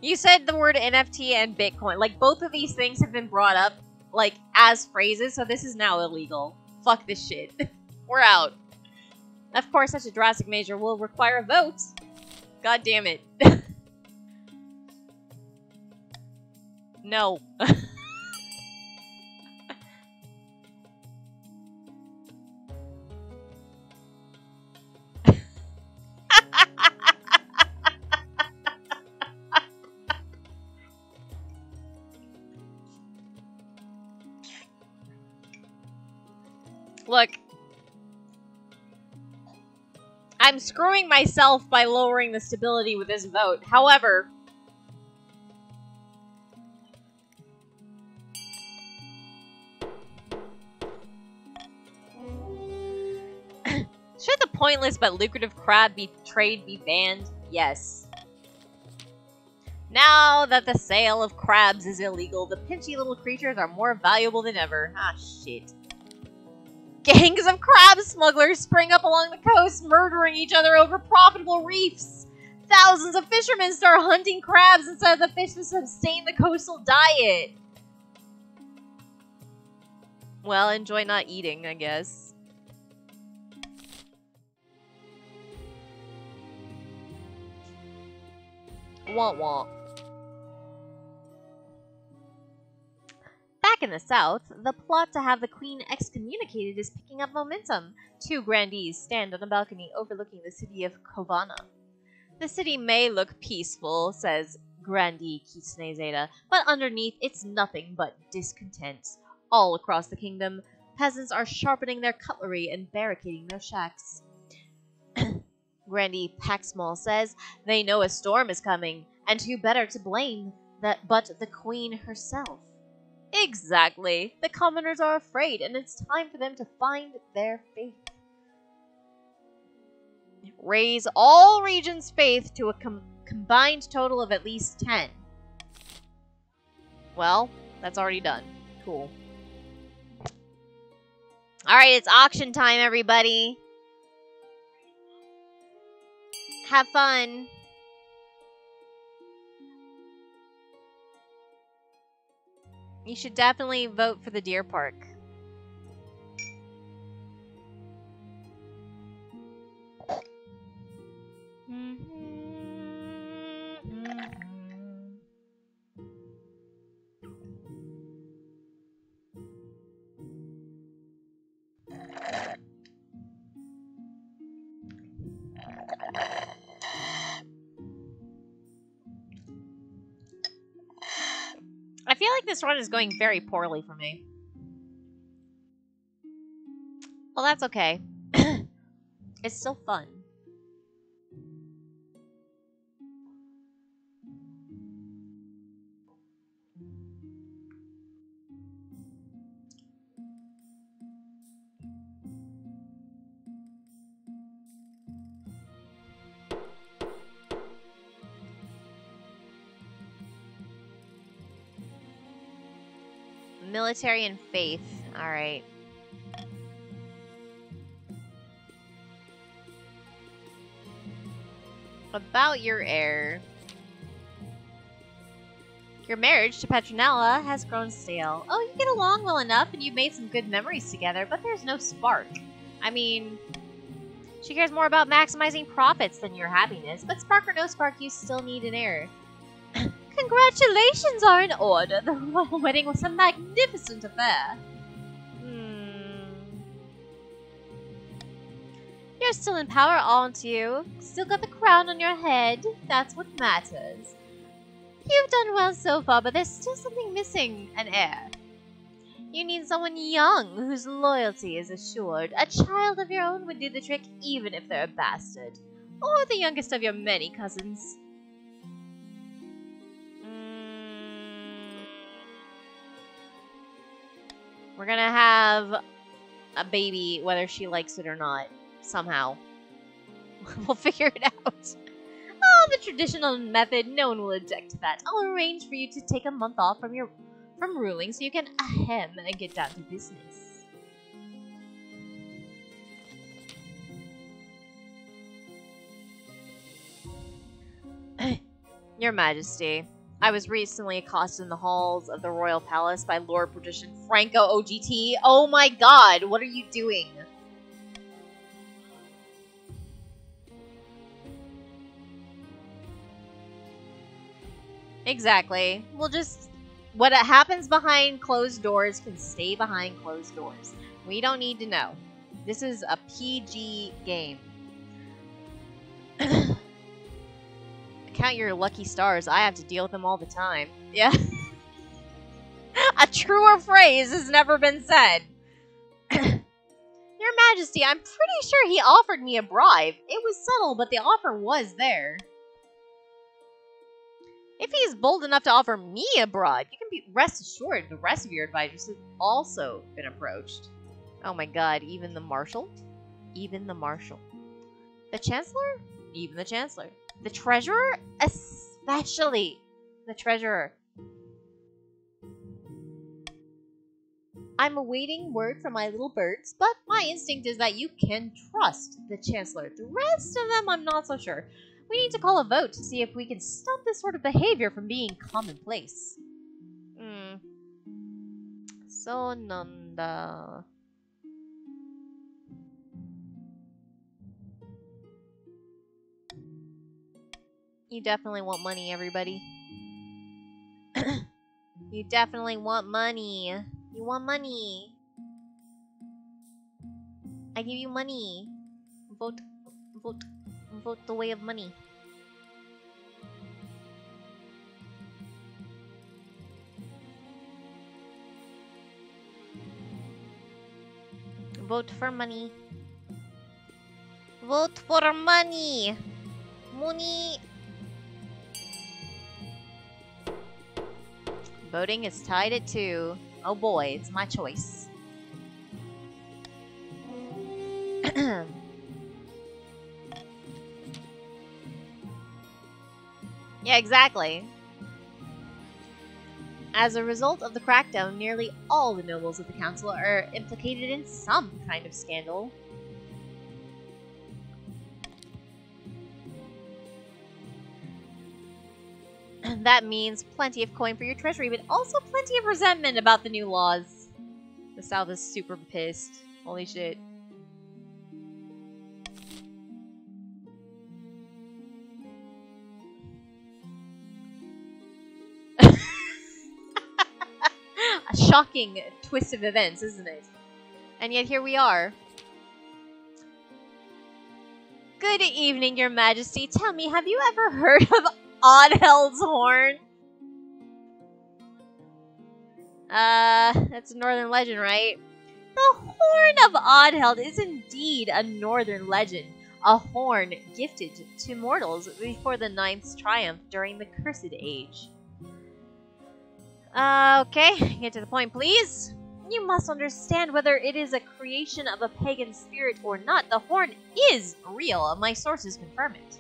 You said the word NFT and Bitcoin. Like, both of these things have been brought up, like, as phrases, so this is now illegal. Fuck this shit. We're out. Of course, such a drastic measure will require a vote. God damn it. No. Look. I'm screwing myself by lowering the stability with this vote. However, should the pointless but lucrative crab trade be banned? Yes. Now that the sale of crabs is illegal, the pinchy little creatures are more valuable than ever. Ah, shit. Gangs of crab smugglers spring up along the coast, murdering each other over profitable reefs. Thousands of fishermen start hunting crabs instead of the fish to sustain the coastal diet. Well, enjoy not eating, I guess. Womp womp. Back in the south, the plot to have the queen excommunicated is picking up momentum. Two grandees stand on a balcony overlooking the city of Kovana. The city may look peaceful, says Grandee Kitsune Zeta, but underneath it's nothing but discontent. All across the kingdom, peasants are sharpening their cutlery and barricading their shacks. Grandee Paxmal says they know a storm is coming. And who better to blame but the queen herself? Exactly. The commoners are afraid, and it's time for them to find their faith. Raise all regions' faith to a combined total of at least 10. Well, that's already done. Cool. Alright, it's auction time, everybody. Have fun. You should definitely vote for the deer park. I feel like this run is going very poorly for me. Well, that's okay. It's still fun. Military and faith. Alright. About your heir. Your marriage to Petronella has grown stale. Oh, you get along well enough and you've made some good memories together, but there's no spark. I mean, she cares more about maximizing profits than your happiness, but spark or no spark, you still need an heir. Congratulations are in order. The royal wedding was a magnificent affair. You're still in power, aren't you? Still got the crown on your head. That's what matters. You've done well so far, but there's still something missing. An heir. You need someone young, whose loyalty is assured. A child of your own would do the trick, even if they're a bastard. Or the youngest of your many cousins. We're gonna have a baby, whether she likes it or not. Somehow. We'll figure it out. Oh, the traditional method. No one will object to that. I'll arrange for you to take a month off from ruling so you can ahem and get down to business. Your Majesty, I was recently accosted in the halls of the Royal Palace by Lord Patrician Franco OGT. Oh my god, what are you doing? Exactly. We'll just... What happens behind closed doors can stay behind closed doors. We don't need to know. This is a PG game. Count your lucky stars. I have to deal with them all the time. Yeah. A truer phrase has never been said. Your Majesty, I'm pretty sure he offered me a bribe. It was subtle, but the offer was there. If he is bold enough to offer me a bribe, you can be rest assured the rest of your advisors have also been approached. Oh my god, even the Marshal? Even the Marshal. The Chancellor? Even the Chancellor. The Treasurer? Especially the Treasurer. I'm awaiting word from my little birds, but my instinct is that you can trust the Chancellor. The rest of them, I'm not so sure. We need to call a vote to see if we can stop this sort of behavior from being commonplace. So Nanda. You definitely want money, everybody. You definitely want money. You want money. I give you money. Vote the way of money. Vote for money. Vote for money. Money. Voting is tied at 2. Oh boy, it's my choice. Yeah, exactly. As a result of the crackdown, nearly all the nobles of the council are implicated in some kind of scandal. That means plenty of coin for your treasury, but also plenty of resentment about the new laws. The South is super pissed. Holy shit. A shocking twist of events, isn't it? And yet here we are. Good evening, Your Majesty. Tell me, have you ever heard of Oddheld's horn? That's a northern legend, right? The Horn of Oddheld is indeed a northern legend. A horn gifted to mortals before the Ninth's triumph during the Cursed Age. Okay, get to the point, please. You must understand whether it is a creation of a pagan spirit or not. The horn is real, my sources confirm it.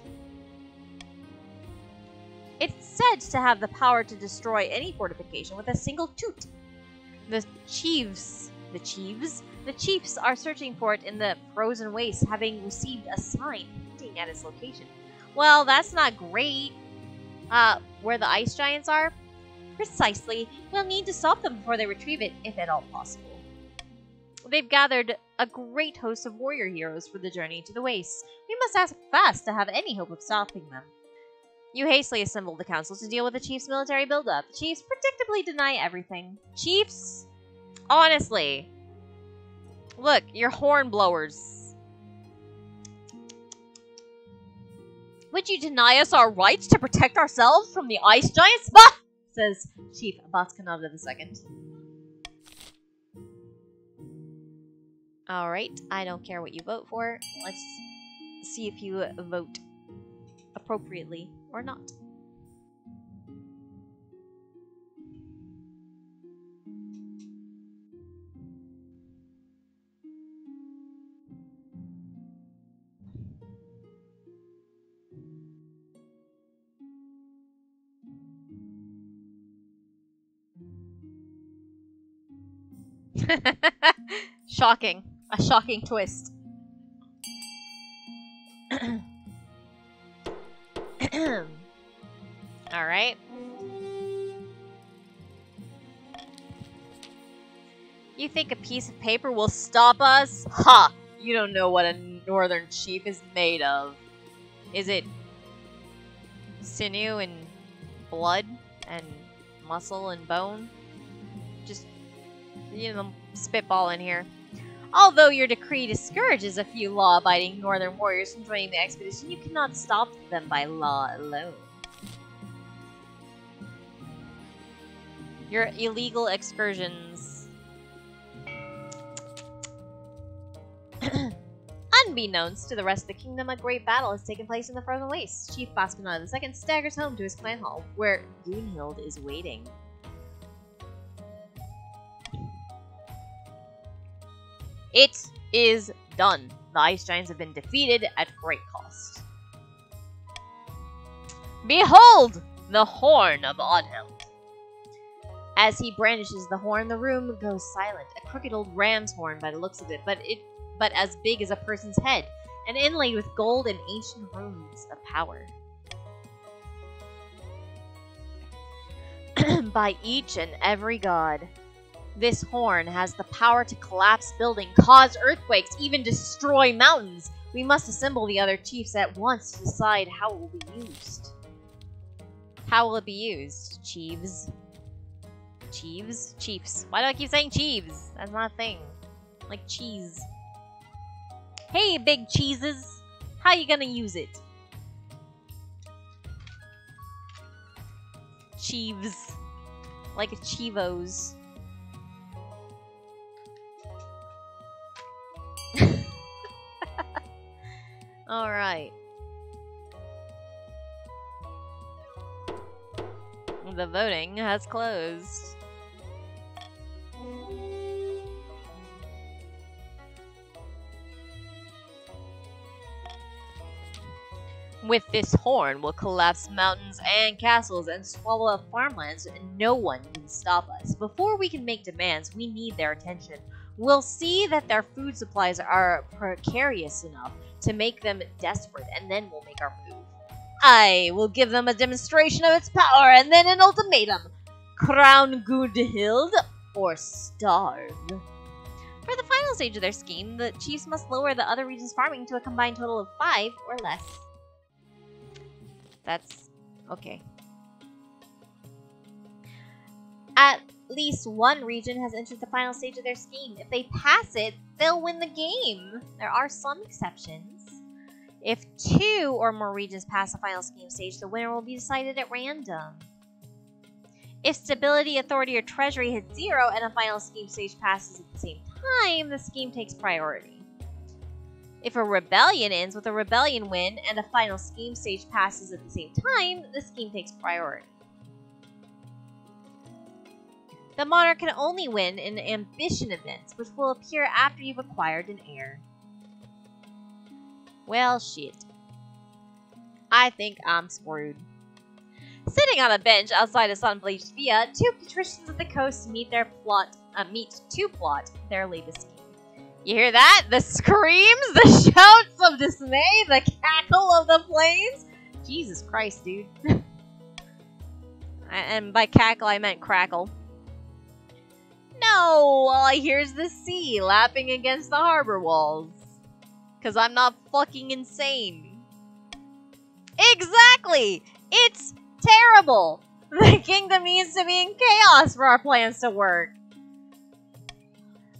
It's said to have the power to destroy any fortification with a single toot. The chiefs are searching for it in the frozen waste, having received a sign hinting at its location. Well, that's not great. Where the ice giants are? Precisely. We'll need to stop them before they retrieve it, if at all possible. They've gathered a great host of warrior heroes for the journey to the wastes. We must act fast to have any hope of stopping them. You hastily assemble the council to deal with the chief's military buildup. The chiefs predictably deny everything. Chiefs? Honestly. Look, you're horn blowers. Would you deny us our rights to protect ourselves from the ice giants? Bah! Says Chief Baskanada II. Alright, I don't care what you vote for. Let's see if you vote appropriately or not. Shocking. A shocking twist. Alright. You think a piece of paper will stop us? Ha! You don't know what a northern chief is made of. Is it sinew and blood and muscle and bone? Just, you know, spitball in here. Although your decree discourages a few law-abiding northern warriors from joining the expedition, you cannot stop them by law alone. Your illegal excursions. Unbeknownst to the rest of the kingdom, a great battle has taken place in the frozen wastes. Chief Baskanada II staggers home to his clan hall, where Goonhild is waiting. It is done. The ice giants have been defeated at great cost. Behold, the Horn of Oddheld. As he brandishes the horn, the room goes silent. A crooked old ram's horn by the looks of it, but as big as a person's head, and inlaid with gold and ancient runes of power. By each and every god, this horn has the power to collapse buildings, cause earthquakes, even destroy mountains. We must assemble the other chiefs at once to decide how it will be used. How will it be used, chiefs? Chiefs? Chiefs. Why do I keep saying chiefs? That's not a thing. Like cheese. Hey, big cheeses! How you gonna use it? Chiefs. Like a Chivos. Alright. The voting has closed. With this horn, we'll collapse mountains and castles and swallow up farmlands, and no one can stop us. Before we can make demands, we need their attention. We'll see that their food supplies are precarious enough to make them desperate, and then we'll make our move. I will give them a demonstration of its power, and then an ultimatum. Crown Gundhild, or starve. For the final stage of their scheme, the chiefs must lower the other regions' farming to a combined total of 5 or less. That's okay. At least one region has entered the final stage of their scheme. If they pass it, they'll win the game. There are some exceptions. If 2 or more regions pass the final scheme stage, the winner will be decided at random. If stability, authority, or treasury hit 0 and a final scheme stage passes at the same time, the scheme takes priority. If a rebellion ends with a rebellion win and a final scheme stage passes at the same time, the scheme takes priority. The monarch can only win in ambition events, which will appear after you've acquired an heir. Well, shit. I think I'm screwed. Sitting on a bench outside a sun-bleached villa, 2 patricians of the coast meet to plot their latest scheme. You hear that? The screams, the shouts of dismay, the cackle of the flames. Jesus Christ, dude. And by cackle, I meant crackle. No, all I hear is the sea lapping against the harbor walls. Because I'm not fucking insane. Exactly! It's terrible! The kingdom needs to be in chaos for our plans to work.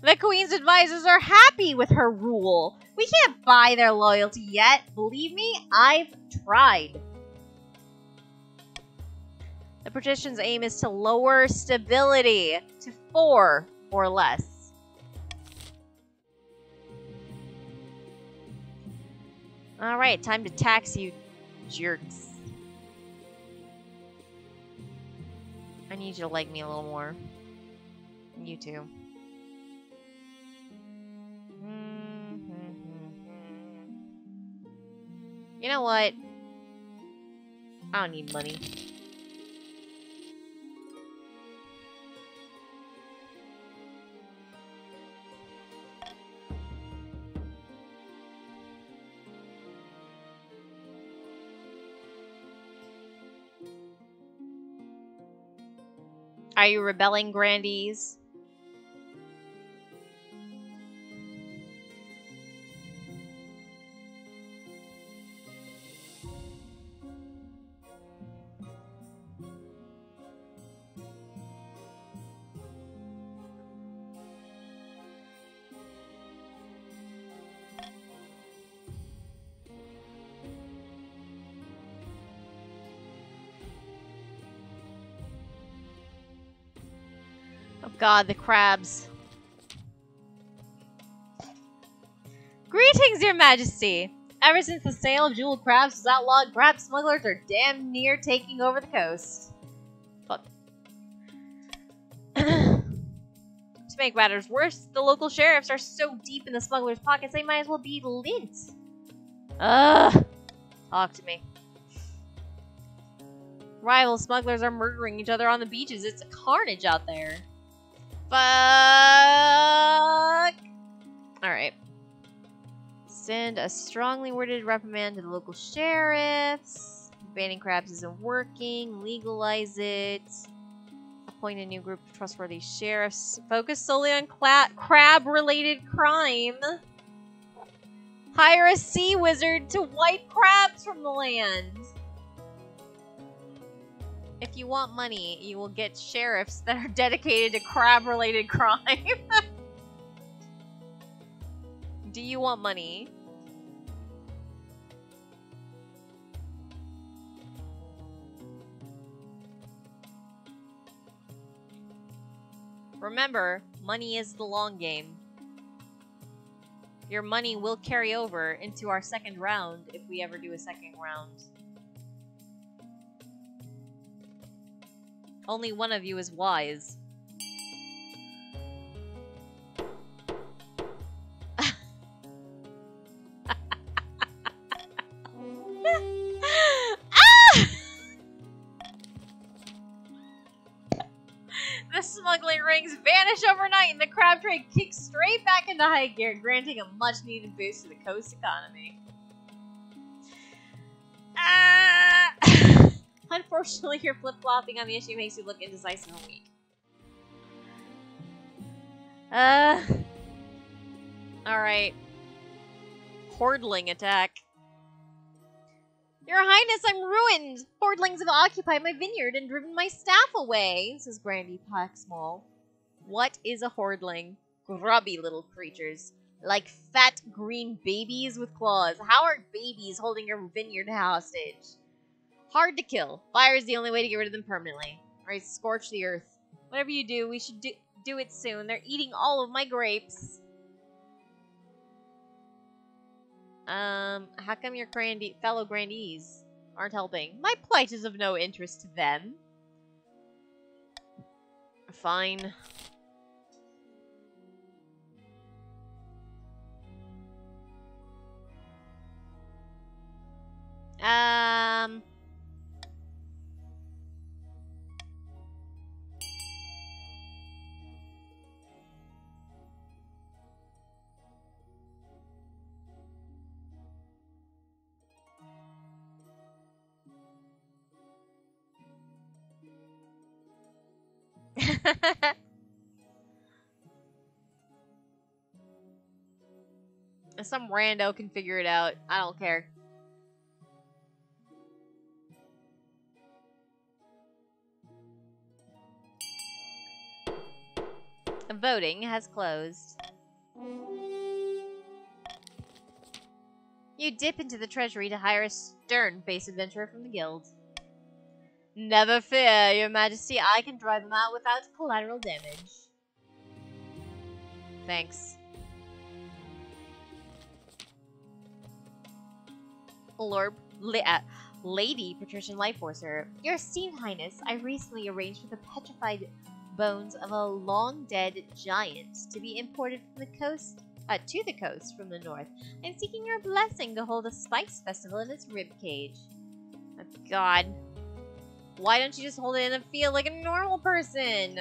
The queen's advisors are happy with her rule. We can't buy their loyalty yet. Believe me, I've tried. The patrician's aim is to lower stability to 4 or less. Alright, time to tax you jerks. I need you to like me a little more. You too. You know what? I don't need money. Are you rebelling, Grandees? Oh god, the crabs. Greetings, your majesty! Ever since the sale of jeweled crabs was outlawed, crab smugglers are damn near taking over the coast. Fuck. To make matters worse, the local sheriffs are so deep in the smugglers' pockets they might as well be lint. Ugh. Talk to me. Rival smugglers are murdering each other on the beaches. It's a carnage out there. Fuck. Alright. Send a strongly worded reprimand to the local sheriffs. Banning crabs isn't working. Legalize it. Appoint a new group of trustworthy sheriffs. Focus solely on crab-related crime. Hire a sea wizard to wipe crabs from the land. If you want money, you will get sheriffs that are dedicated to crab-related crime. Do you want money? Remember, money is the long game. Your money will carry over into our second round if we ever do a second round. Only one of you is wise. The smuggling rings vanish overnight and the crab trade kicks straight back into high gear, granting a much-needed boost to the coast economy. Unfortunately, your flip-flopping on the issue makes you look indecisive and weak. Alright. Hordling attack. Your Highness, I'm ruined! Hordlings have occupied my vineyard and driven my staff away, says Grandy Paxmall. What is a hordling? Grubby little creatures. Like fat green babies with claws. How are babies holding your vineyard hostage? Hard to kill. Fire is the only way to get rid of them permanently. Alright, scorch the earth. Whatever you do, we should do it soon. They're eating all of my grapes. How come your fellow grandees aren't helping? My plight is of no interest to them. Fine. Some rando can figure it out. I don't care. Voting has closed. You dip into the treasury to hire a stern-faced adventurer from the guild. Never fear, your majesty. I can drive them out without collateral damage. Thanks. Lady Patrician Lightforcer. Your esteemed highness, I recently arranged for the petrified bones of a long-dead giant to be imported from the coast, to the coast from the north. I'm seeking your blessing to hold a spice festival in its ribcage. Oh, God. Why don't you just hold it in the field like a normal person?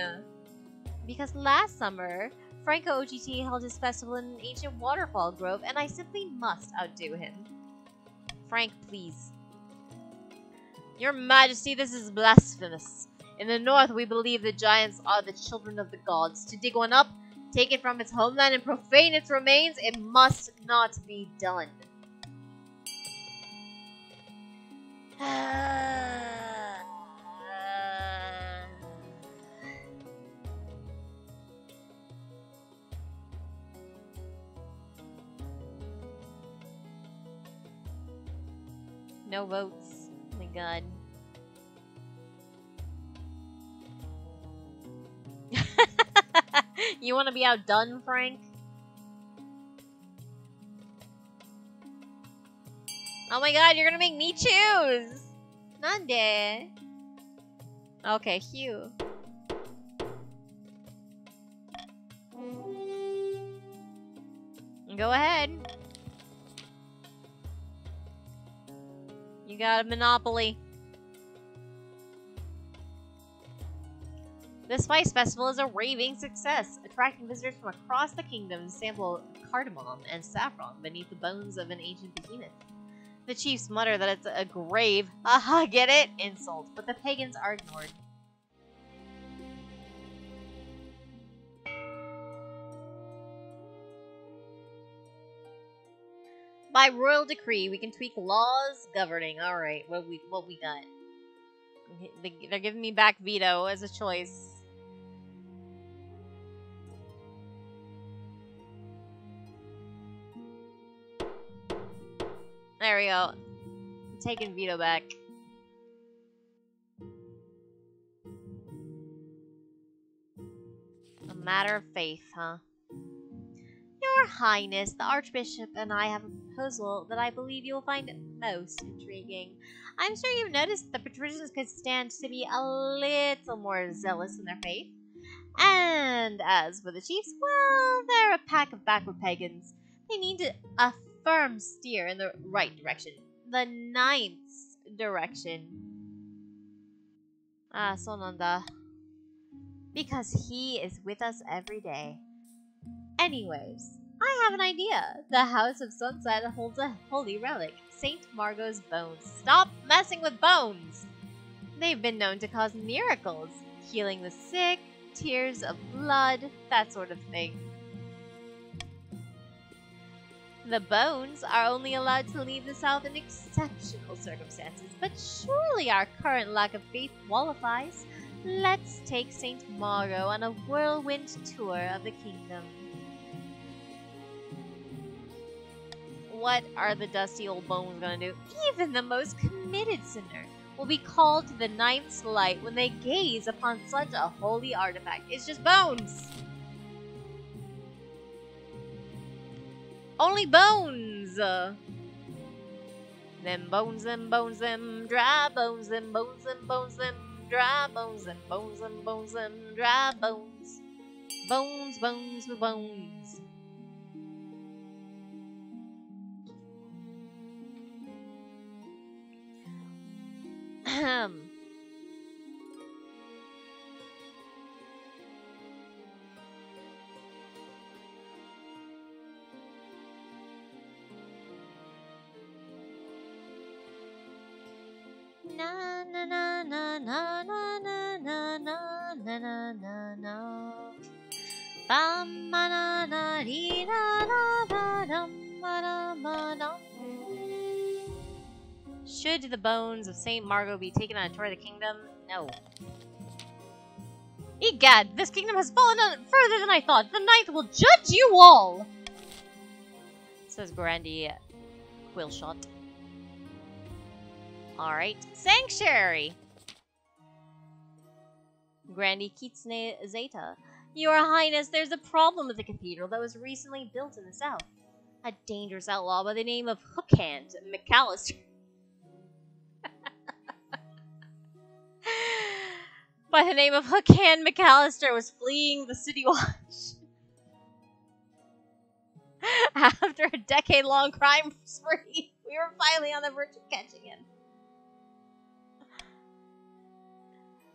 Because last summer, Franco OGT held his festival in an ancient waterfall grove, and I simply must outdo him. Frank, please. Your Majesty, this is blasphemous. In the north, we believe the giants are the children of the gods. To dig one up, take it from its homeland, and profane its remains, it must not be done. No votes. Oh my God. You want to be outdone, Frank? Oh my God, you're gonna make me choose! Nande. Okay, Hugh. Go ahead. You got a monopoly. The Spice Festival is a raving success, attracting visitors from across the kingdom to sample cardamom and saffron beneath the bones of an ancient behemoth. The chiefs mutter that it's a grave, haha, get it? Insult, but the pagans are ignored. By royal decree, we can tweak laws governing. Alright, what we got? They're giving me back veto as a choice. There we go. I'm taking veto back. A matter of faith, huh? Your Highness, the Archbishop and I have a proposal that I believe you will find Most intriguing. I'm sure you've noticed the patricians could stand to be a little more zealous in their faith. And as for the chiefs, well, they're a pack of backward pagans. They need a firm steer in the right direction. The ninth direction. Ah, Sonanda. Because he is with us every day. Anyways, I have an idea. The House of Sunset holds a holy relic, Saint Margot's bones. Stop messing with bones! They've been known to cause miracles, healing the sick, tears of blood, that sort of thing. The bones are only allowed to leave the south in exceptional circumstances, but surely our current lack of faith qualifies. Let's take Saint Margot on a whirlwind tour of the kingdom. What are the dusty old bones gonna do? Even the most committed sinner will be called to the ninth light when they gaze upon such a holy artifact. It's just bones! Only bones! Them bones, them bones, them dry bones, them bones, them bones, them dry bones, them bones, them bones, them dry bones. Bones, bones, bones. Ahem. Na na na na na na na na na na na na na. Bam ma na na dee na na na dum ma na ma dum. Should the bones of Saint Margot be taken on a tour of the kingdom? No. Egad, this kingdom has fallen further than I thought. The ninth will judge you all! Says Grandy Quillshot. Alright. Sanctuary! Grandy Kitsune Zeta. Your Highness, there's a problem with the cathedral that was recently built in the south. A dangerous outlaw by the name of Hookhand McAllister. By the name of Hookhand McAllister was fleeing the City Watch. After a decade-long crime spree, we were finally on the verge of catching him.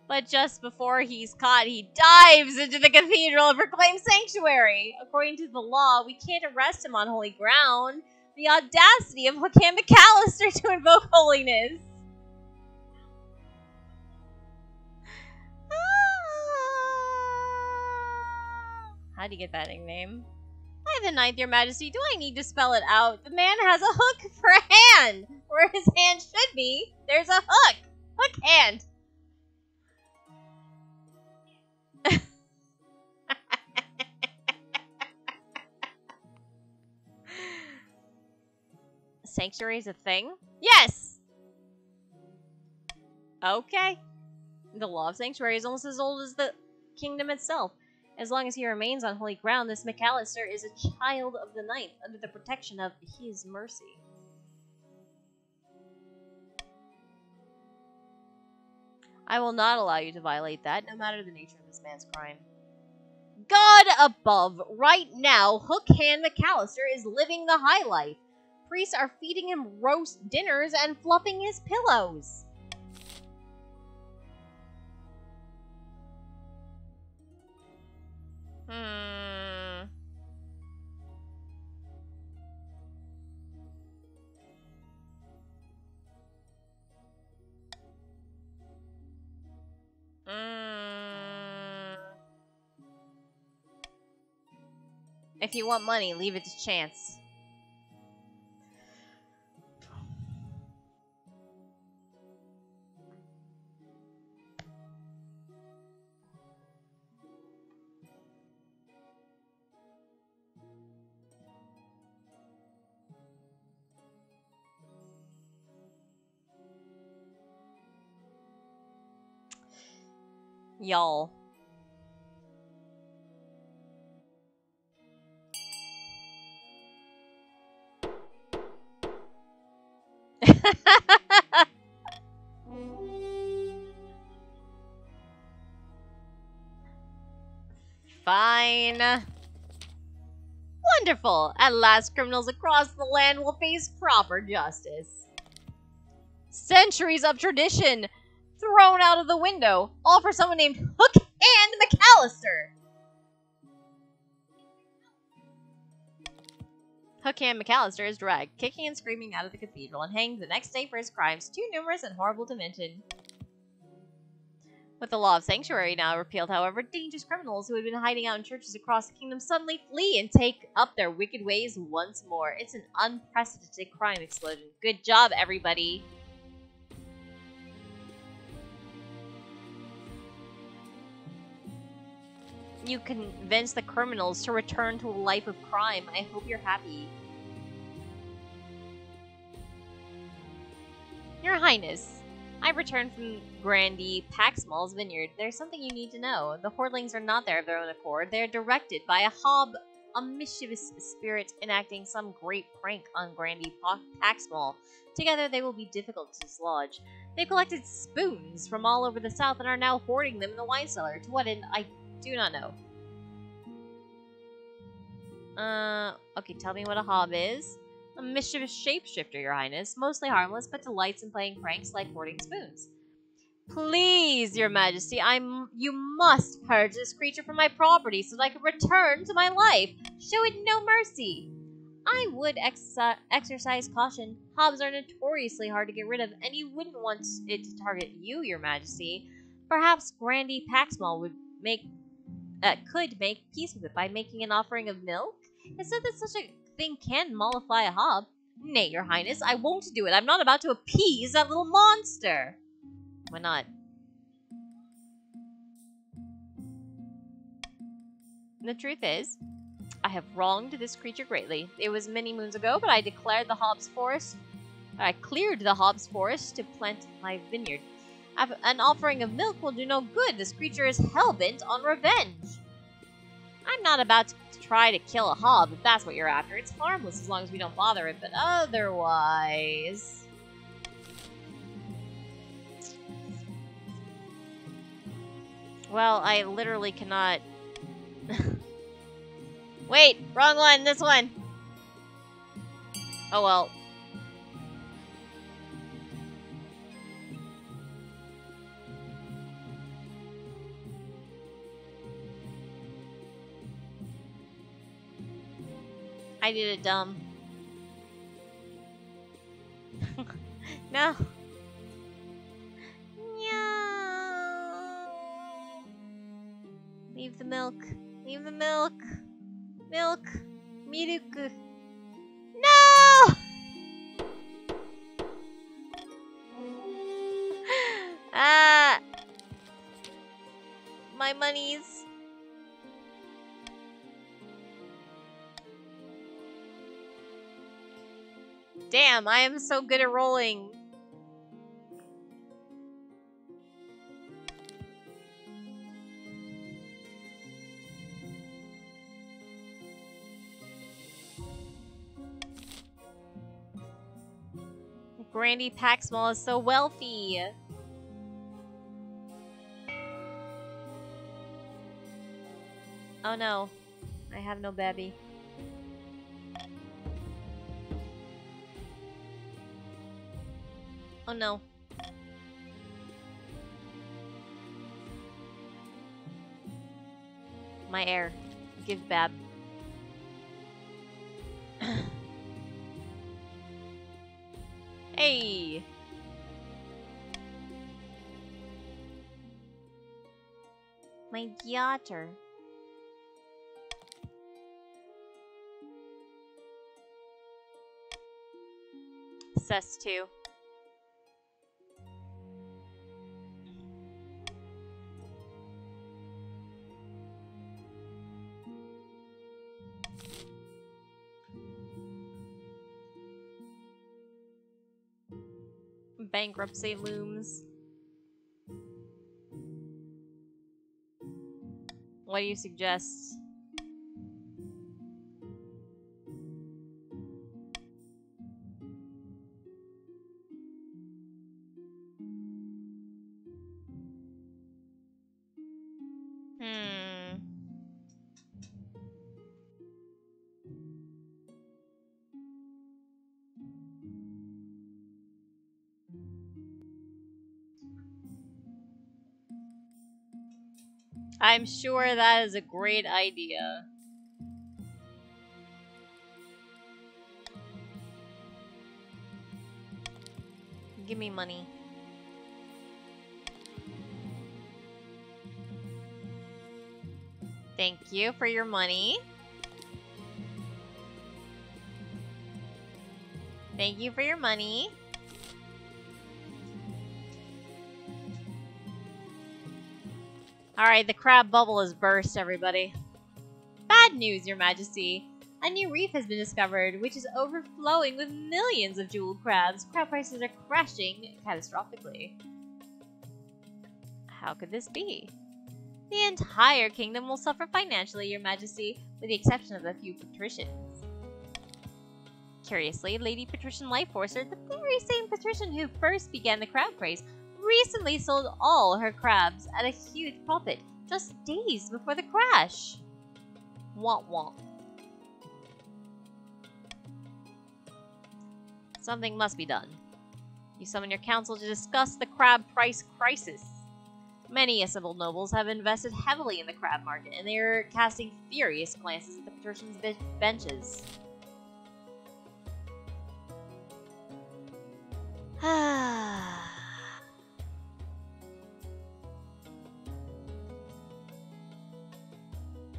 But just before he's caught, he dives into the cathedral and proclaims sanctuary. According to the law, we can't arrest him on holy ground. The audacity of Hookhand McAllister to invoke holiness. How do you get that nickname? By the ninth, your majesty, do I need to spell it out? The man has a hook for a hand! Where his hand should be, there's a hook! Hook hand! Sanctuary is a thing? Yes! Okay. The law of sanctuary is almost as old as the kingdom itself. As long as he remains on holy ground, this McAllister is a child of the ninth, under the protection of his mercy. I will not allow you to violate that, no matter the nature of this man's crime. God above! Right now, Hookhand McAllister is living the high life. Priests are feeding him roast dinners and fluffing his pillows. If you want money, leave it to chance. Y'all. Fine. Wonderful! At last, criminals across the land will face proper justice. Centuries of tradition thrown out of the window, all for someone named Hook Hand McAllister. Hook Hand McAllister is dragged, kicking and screaming, out of the cathedral and hanged the next day for his crimes, too numerous and horrible to mention. With the law of sanctuary now repealed, however, dangerous criminals who had been hiding out in churches across the kingdom suddenly flee and take up their wicked ways once more. It's an unprecedented crime explosion. Good job, everybody. You convince the criminals to return to a life of crime. I hope you're happy. Your Highness, I've returned from Grandy Paxmall's vineyard. There's something you need to know. The Hordlings are not there of their own accord. They are directed by a hob, a mischievous spirit enacting some great prank on Grandy Paxmall. Together they will be difficult to dislodge. They've collected spoons from all over the south and are now hoarding them in the wine cellar. To what end, I do not know. Okay, tell me what a hob is. A mischievous shapeshifter, Your Highness. Mostly harmless, but delights in playing pranks like hoarding spoons. Please, Your Majesty, you must purge this creature from my property so that I can return to my life. Show it no mercy. I would exercise caution. Hobs are notoriously hard to get rid of, and you wouldn't want it to target you, Your Majesty. Perhaps Grandy Paxmall could make peace with it by making an offering of milk? It said that such a thing can mollify a hob. Nay, Your Highness, I won't do it. I'm not about to appease that little monster. Why not? The truth is, I have wronged this creature greatly. It was many moons ago, but I cleared the Hobbs forest to plant my vineyard. An offering of milk will do no good. This creature is hell-bent on revenge. I'm not about to try to kill a hob, if that's what you're after. It's harmless as long as we don't bother it, but otherwise... Well, I literally cannot... Wait! Wrong one! This one! Oh well. I did it dumb. No. No. Leave the milk. Leave the milk. Milk. Miruku. No! Ah. My monies. Damn, I am so good at rolling. Grandy Paxmall is so wealthy. Oh no, I have no baby. Oh no. My heir. Give Bab. Hey! My daughter. Cess 2. Bankruptcy looms. What do you suggest? I'm sure that is a great idea. Give me money. Thank you for your money. Thank you for your money. Alright, the crab bubble has burst, everybody. Bad news, Your Majesty. A new reef has been discovered, which is overflowing with millions of jeweled crabs. Crab prices are crashing catastrophically. How could this be? The entire kingdom will suffer financially, Your Majesty, with the exception of a few patricians. Curiously, Lady Patrician Lightforcer, the very same patrician who first began the crab craze, recently sold all her crabs at a huge profit just days before the crash. Womp womp. Something must be done. You summon your council to discuss the crab price crisis. Many assembled nobles have invested heavily in the crab market, and they are casting furious glances at the patricians' benches.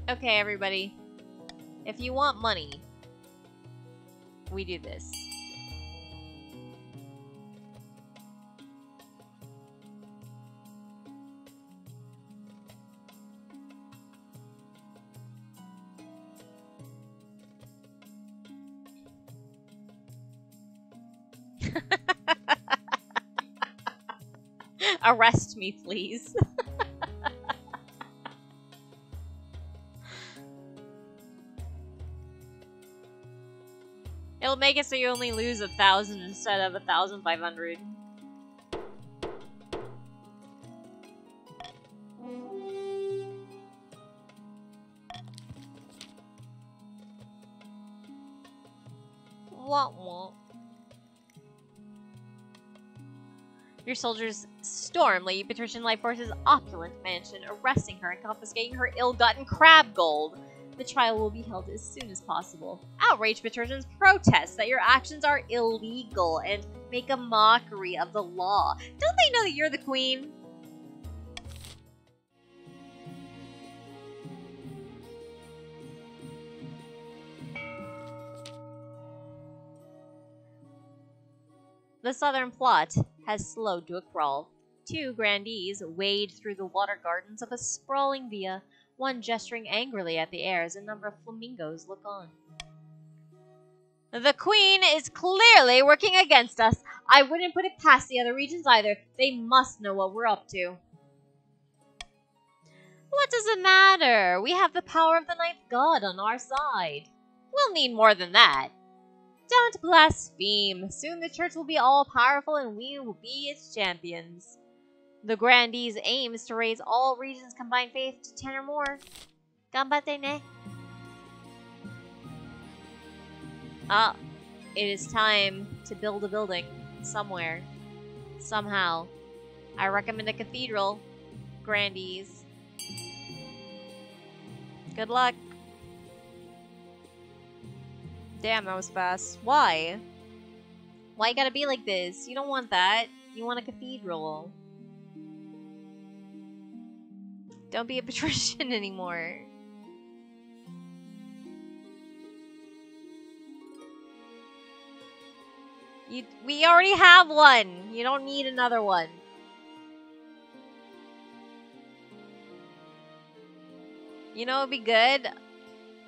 Okay, everybody. If you want money, we do this. Arrest me, please. It'll make it so you only lose 1,000 instead of 1,500. Wah wah. Your soldiers storm Lady Patrician Lightforce's opulent mansion, arresting her and confiscating her ill-gotten crab gold. The trial will be held as soon as possible. Outraged patricians protest that your actions are illegal and make a mockery of the law. Don't they know that you're the queen? The southern plot has slowed to a crawl. Two grandees wade through the water gardens of a sprawling villa, one gesturing angrily at the air as a number of flamingos look on. The queen is clearly working against us. I wouldn't put it past the other regions either. They must know what we're up to. What does it matter? We have the power of the ninth god on our side. We'll need more than that. Don't blaspheme. Soon the church will be all-powerful and we will be its champions. The grandee's aim is to raise all regions' combined faith to 10 or more. Ganbatte ne. Ah, it is time to build a building. Somewhere. Somehow. I recommend a cathedral. Grandees. Good luck. Damn, that was fast. Why? Why you gotta be like this? You don't want that. You want a cathedral. Don't be a patrician anymore. We already have one. You don't need another one. You know it'd be good?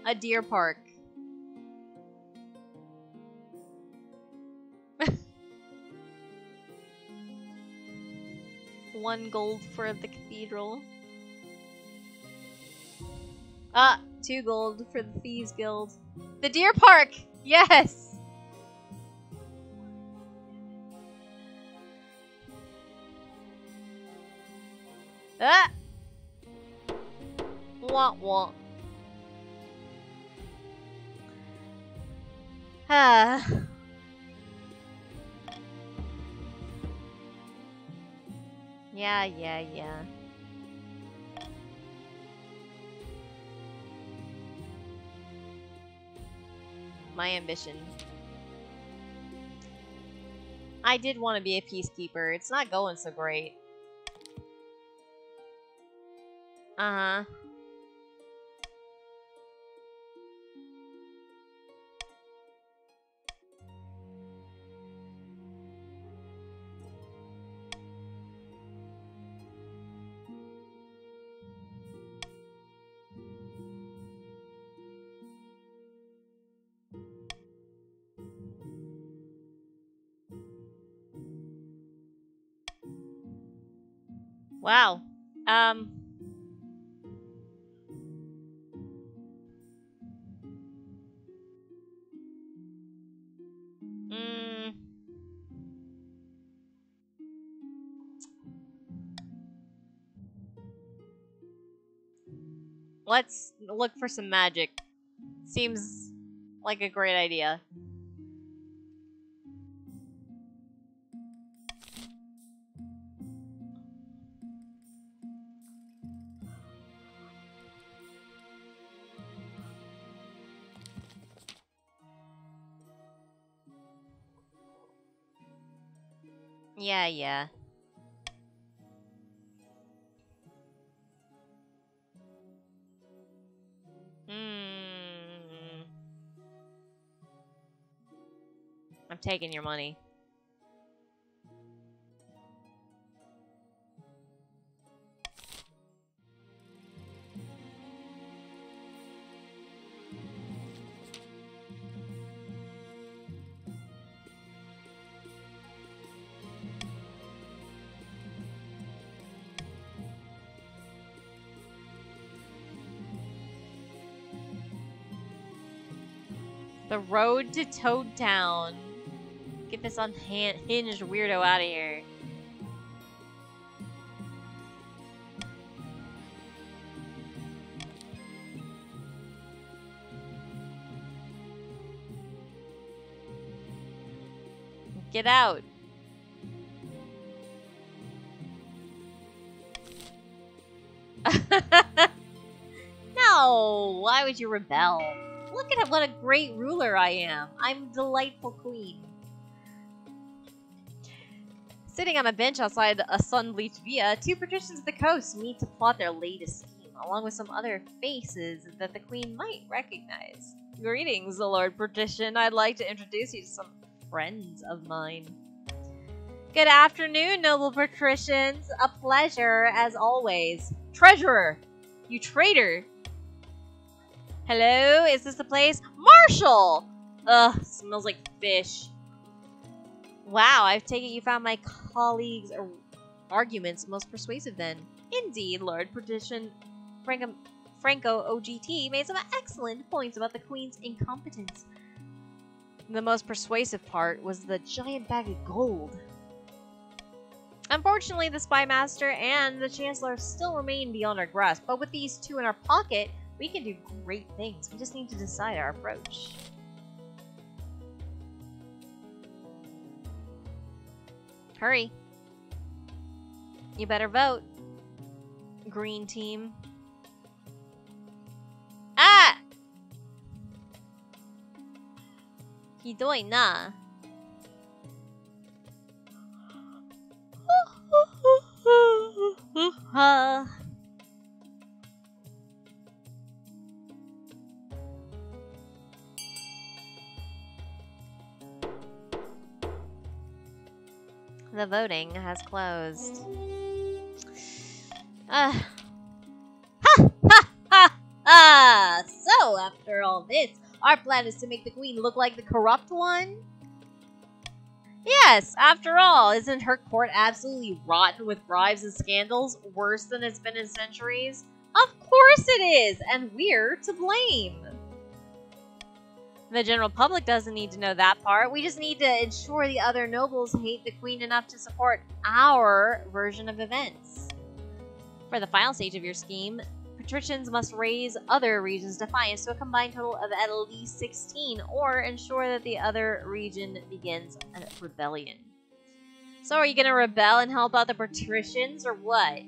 A deer park. One gold for the cathedral. 2 gold for the Thieves Guild. The Deer Park! Yes! Wah wah. Yeah. my ambition. I did want to be a peacekeeper. It's not going so great. Uh-huh. Wow. Mm, let's look for some magic. Seems like a great idea. Yeah, yeah. Hmm. I'm taking your money. The road to Toad Town. Get this unhinged weirdo out of here. Get out. No! Why would you rebel? Look at what a great ruler I am. I'm a delightful queen. Sitting on a bench outside a sun-bleached villa, two patricians of the coast meet to plot their latest scheme, along with some other faces that the queen might recognize. Greetings, Lord Patrician. I'd like to introduce you to some friends of mine. Good afternoon, noble patricians. A pleasure, as always. Treasurer! You traitor! Hello? Is this the place? Marshall! Ugh, smells like fish. Wow, I take it you found my colleagues' arguments most persuasive then. Indeed, Lord Patrician Franco OGT made some excellent points about the Queen's incompetence. The most persuasive part was the giant bag of gold. Unfortunately, the Spy Master and the Chancellor still remain beyond our grasp, but with these two in our pocket, we can do great things. We just need to decide our approach. Hurry. You better vote. Green team. Ah! Hidoy na. The voting has closed. Ha ha ha ha! So, after all this, our plan is to make the Queen look like the corrupt one? Yes, after all, isn't her court absolutely rotten with bribes and scandals, worse than it's been in centuries? Of course it is, and we're to blame. The general public doesn't need to know that part. We just need to ensure the other nobles hate the Queen enough to support our version of events. For the final stage of your scheme, patricians must raise other regions' defiance to a combined total of at least 16, or ensure that the other region begins a rebellion. So are you going to rebel and help out the patricians, or what?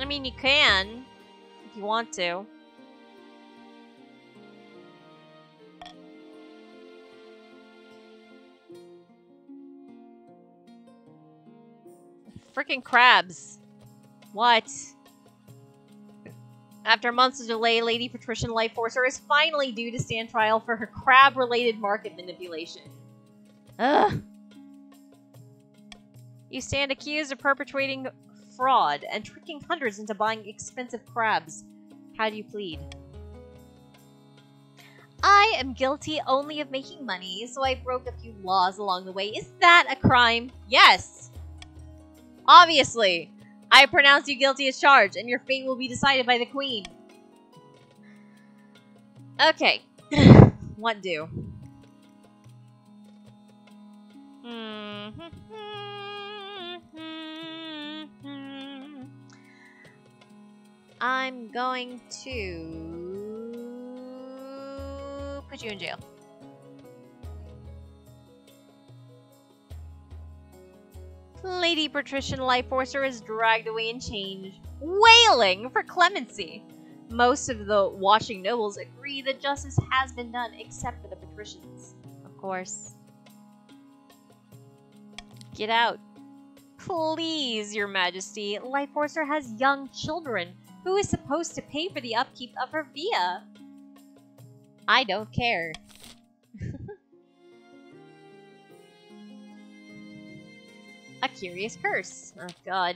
mean, you can, if you want to. Freaking crabs. What? After months of delay, Lady Patrician Lifeforcer is finally due to stand trial for her crab-related market manipulation. Ugh. You stand accused of perpetrating fraud and tricking hundreds into buying expensive crabs. How do you plead? I am guilty only of making money, so I broke a few laws along the way. Is that a crime? Yes! Obviously! I pronounce you guilty as charged, and your fate will be decided by the Queen. Okay. What do? I'm going to put you in jail. Lady Patrician Lifeforcer is dragged away in chains, wailing for clemency. Most of the watching nobles agree that justice has been done, except for the patricians, of course. Get out. Please, Your Majesty. Lifeforcer has young children. Who is supposed to pay for the upkeep of her villa? I don't care. A curious curse. Oh god.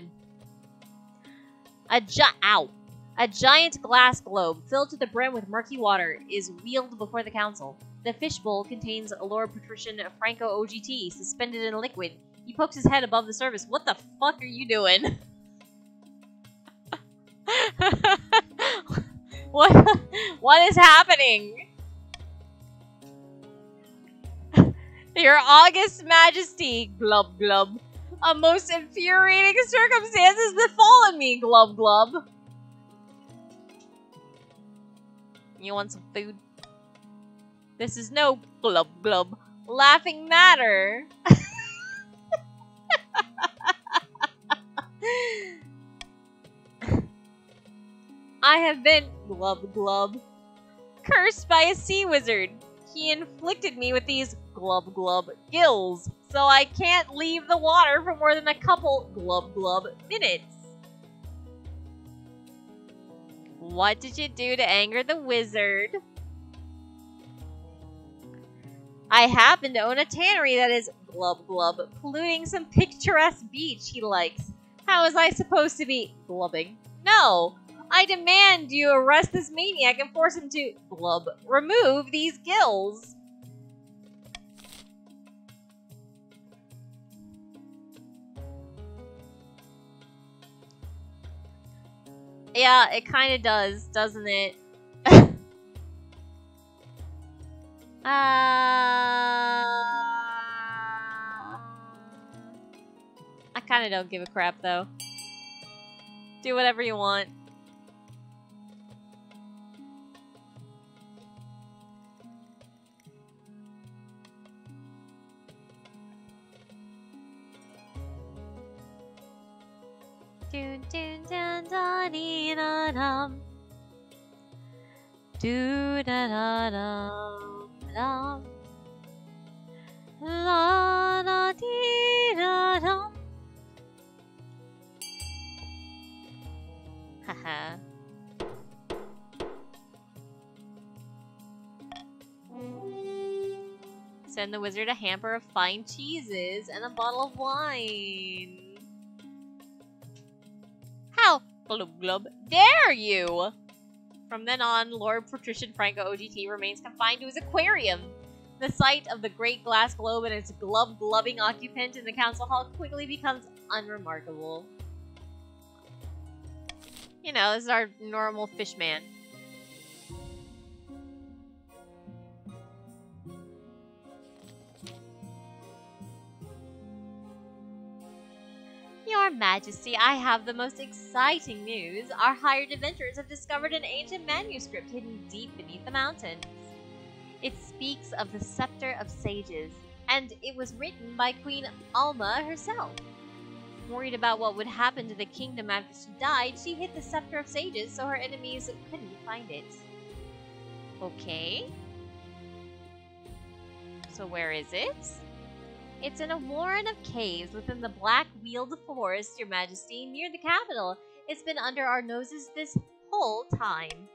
A giant glass globe filled to the brim with murky water is wheeled before the council. The fishbowl contains Lord Patrician Franco OGT suspended in liquid. He pokes his head above the surface. What the fuck are you doing? What is happening? Your August Majesty, glub glub. A most infuriating circumstances befallen me, glub glub. You want some food? This is no glub glub laughing matter. I have been glub glub cursed by a sea wizard. He inflicted me with these glub glub gills, so I can't leave the water for more than a couple glub glub minutes. What did you do to anger the wizard? I happen to own a tannery that is glub glub polluting some picturesque beach he likes. How was I supposed to be glubbing? No! I demand you arrest this maniac and force him to glub remove these gills. Yeah, it kind of does, doesn't it? I kind of don't give a crap, though. Do whatever you want. Dun dun dun da dee da dum. Do da da dum dum. La da dee da dum. Haha. Send the wizard a hamper of fine cheeses and a bottle of wine. How, glub glub, dare you? From then on, Lord Patrician Franco OGT remains confined to his aquarium. The sight of the great glass globe and its glub-glubbing occupant in the council hall quickly becomes unremarkable. You know, this is our normal fish man. Your Majesty, I have the most exciting news. Our hired adventurers have discovered an ancient manuscript hidden deep beneath the mountains. It speaks of the Scepter of Sages, and it was written by Queen Alma herself. Worried about what would happen to the kingdom after she died, she hid the Scepter of Sages so her enemies couldn't find it. Okay. So where is it? It's in a warren of caves within the Black-Wheeled Forest, Your Majesty, near the capital. It's been under our noses this whole time.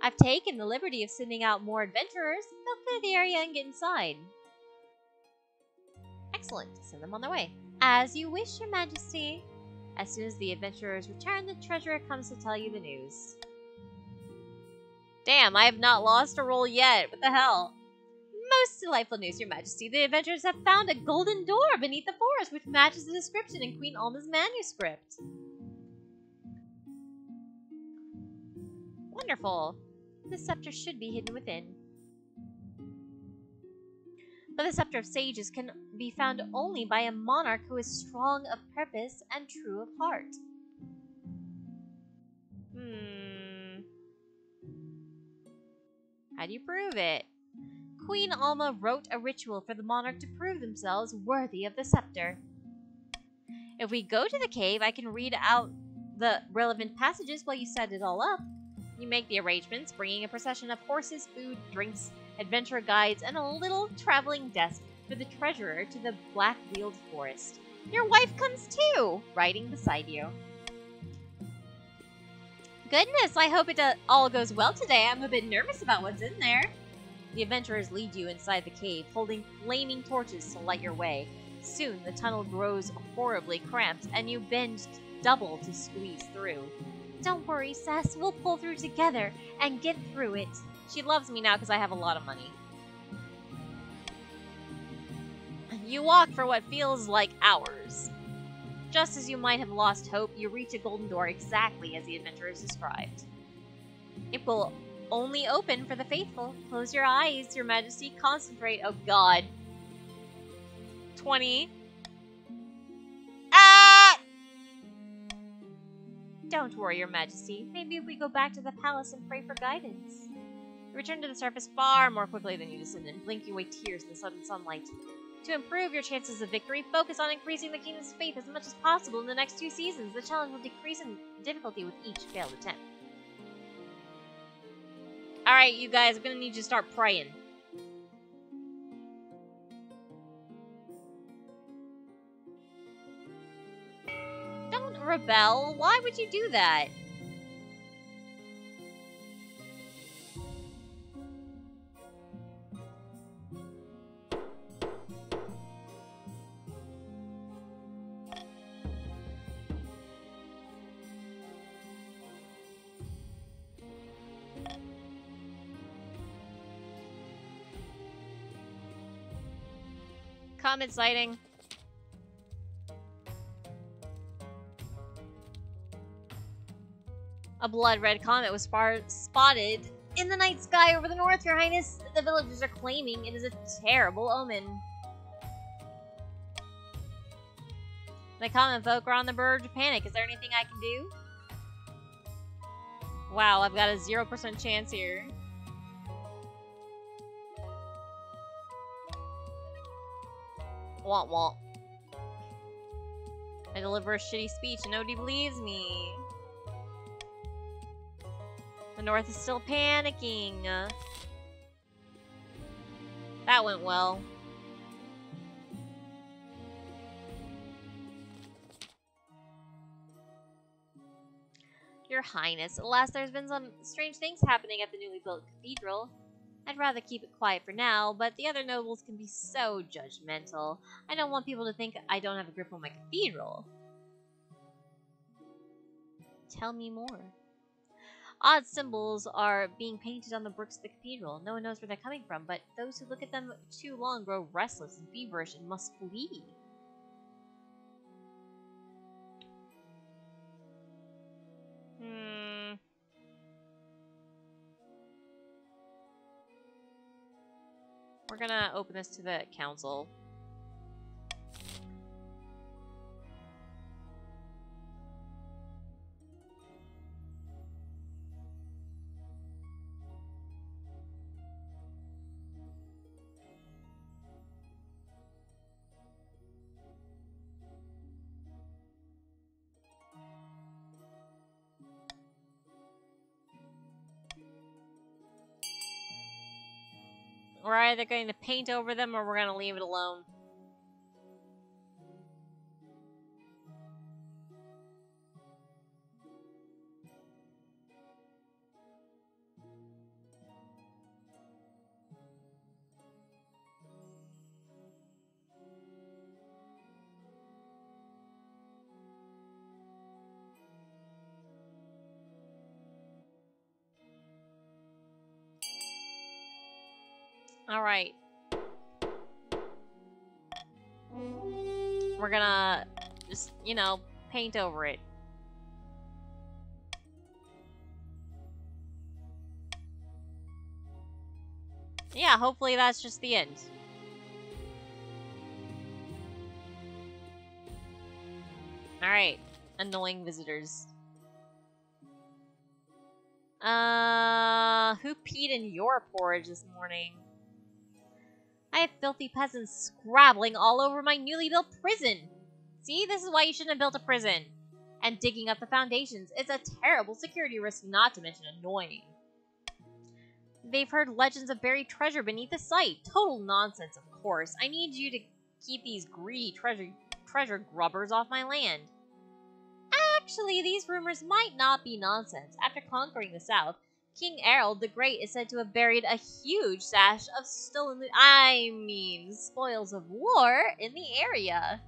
I've taken the liberty of sending out more adventurers. They'll clear the area and get inside. Excellent. Send them on their way. As you wish, Your Majesty. As soon as the adventurers return, the treasurer comes to tell you the news. Damn, I have not lost a roll yet. What the hell? Most delightful news, Your Majesty. The adventurers have found a golden door beneath the forest, which matches the description in Queen Alma's manuscript. Wonderful. The scepter should be hidden within. But the Scepter of Sages can be found only by a monarch who is strong of purpose and true of heart. How do you prove it? Queen Alma wrote a ritual for the monarch to prove themselves worthy of the scepter. If we go to the cave, I can read out the relevant passages while you set it all up. You make the arrangements, bringing a procession of horses, food, drinks, adventure guides, and a little traveling desk for the treasurer to the Black-Wheeled Forest. Your wife comes too, riding beside you. Goodness, I hope it all goes well today. I'm a bit nervous about what's in there. The adventurers lead you inside the cave, holding flaming torches to light your way. Soon, the tunnel grows horribly cramped, and you bend double to squeeze through. Don't worry, Sess. We'll pull through together and get through it. She loves me now because I have a lot of money. You walk for what feels like hours. Just as you might have lost hope, you reach a golden door exactly as the adventurers described. It will only open for the faithful. Close your eyes, Your Majesty. Concentrate. Oh, God. 20. Ah! Don't worry, Your Majesty. Maybe if we go back to the palace and pray for guidance. You return to the surface far more quickly than you descended, blinking away tears in the sudden sunlight. To improve your chances of victory, focus on increasing the kingdom's faith as much as possible in the next 2 seasons. The challenge will decrease in difficulty with each failed attempt. Alright, you guys, I'm gonna need you to start praying. Don't rebel. Why would you do that? Comet sighting. A blood-red comet was spotted in the night sky over the north, Your Highness. The villagers are claiming it is a terrible omen. The common folk are on the verge of panic. Is there anything I can do? Wow, I've got a 0% chance here. Womp womp. I deliver a shitty speech and nobody believes me. The north is still panicking. That went well. Your Highness, alas, there's been some strange things happening at the newly built cathedral. I'd rather keep it quiet for now, but the other nobles can be so judgmental. I don't want people to think I don't have a grip on my cathedral. Tell me more. Odd symbols are being painted on the bricks of the cathedral. No one knows where they're coming from, but those who look at them too long grow restless and feverish and must flee. We're gonna open this to the council. We're either going to paint over them or we're going to leave it alone. Alright. We're gonna just, you know, paint over it. Yeah, hopefully that's just the end. Alright. Annoying visitors. Who peed in your porridge this morning? I have filthy peasants scrabbling all over my newly built prison. See, this is why you shouldn't have built a prison. And digging up the foundations. It's a terrible security risk, not to mention annoying. They've heard legends of buried treasure beneath the site. Total nonsense, of course. I need you to keep these greedy treasure grubbers off my land. Actually, these rumors might not be nonsense. After conquering the south, King Errol the Great is said to have buried a huge stash of stolen spoils of war in the area.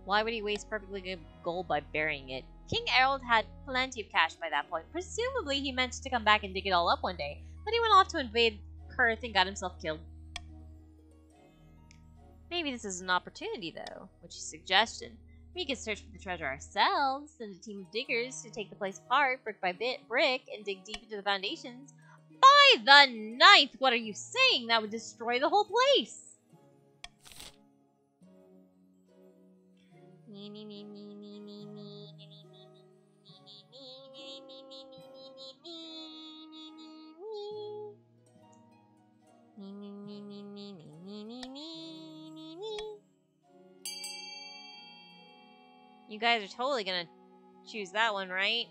Why would he waste perfectly good gold by burying it? King Errol had plenty of cash by that point. Presumably, he meant to come back and dig it all up one day, but he went off to invade Kurth and got himself killed. Maybe this is an opportunity, though. What's your suggestion? We could search for the treasure ourselves, send a team of diggers to take the place apart, brick by brick, and dig deep into the foundations. By the 9th, what are you saying? That would destroy the whole place! You guys are totally gonna choose that one, right?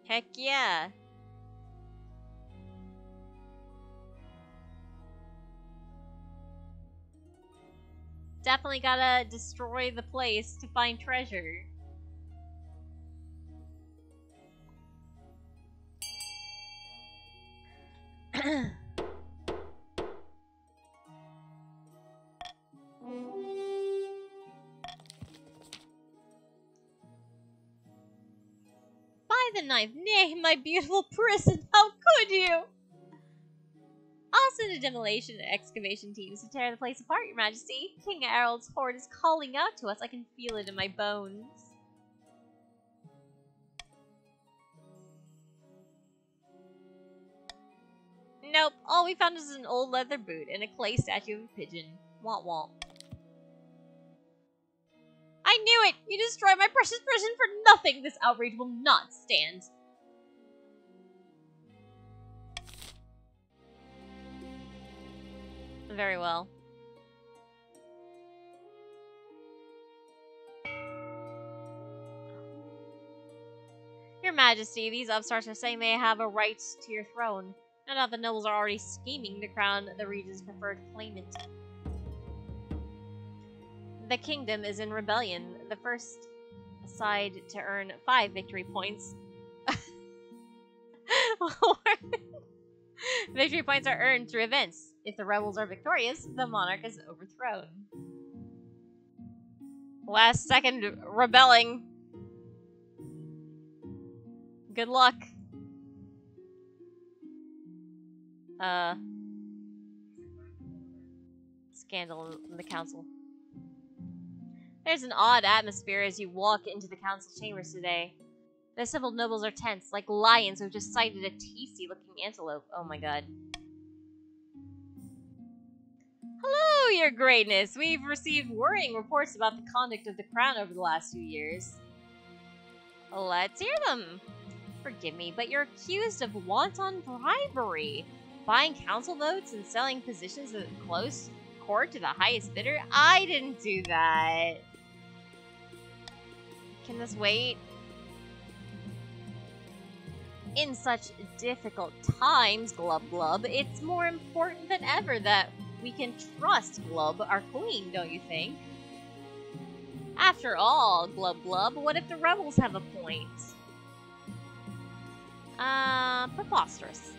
Heck yeah. Definitely gotta destroy the place to find treasure. By the 9th, nay, my beautiful prison, how could you? I'll send a demolition and excavation teams to tear the place apart, Your Majesty. King Errol's horde is calling out to us. I can feel it in my bones. Nope, all we found is an old leather boot and a clay statue of a pigeon. Womp womp. I knew it! You destroyed my precious prison for nothing! This outrage will not stand. Very well. Your Majesty, these upstarts are saying they have a right to your throne. No doubt the nobles are already scheming to crown the region's preferred claimant. The kingdom is in rebellion. The first side to earn 5 victory points. Victory points are earned through events. If the rebels are victorious, the monarch is overthrown. Last second rebelling. Good luck. Scandal in the council. There's an odd atmosphere as you walk into the council chambers today. The assembled nobles are tense, like lions who have just sighted a tasty-looking antelope. Oh my god. Hello, Your Greatness! We've received worrying reports about the conduct of the crown over the last few years. Let's hear them! Forgive me, but you're accused of wanton bribery. Buying council votes and selling positions at close court to the highest bidder? I didn't do that. Can this wait? In such difficult times, Glub Glub, it's more important than ever that we can trust Glub, our queen, don't you think? After all, Glub Glub, what if the rebels have a point? Preposterous.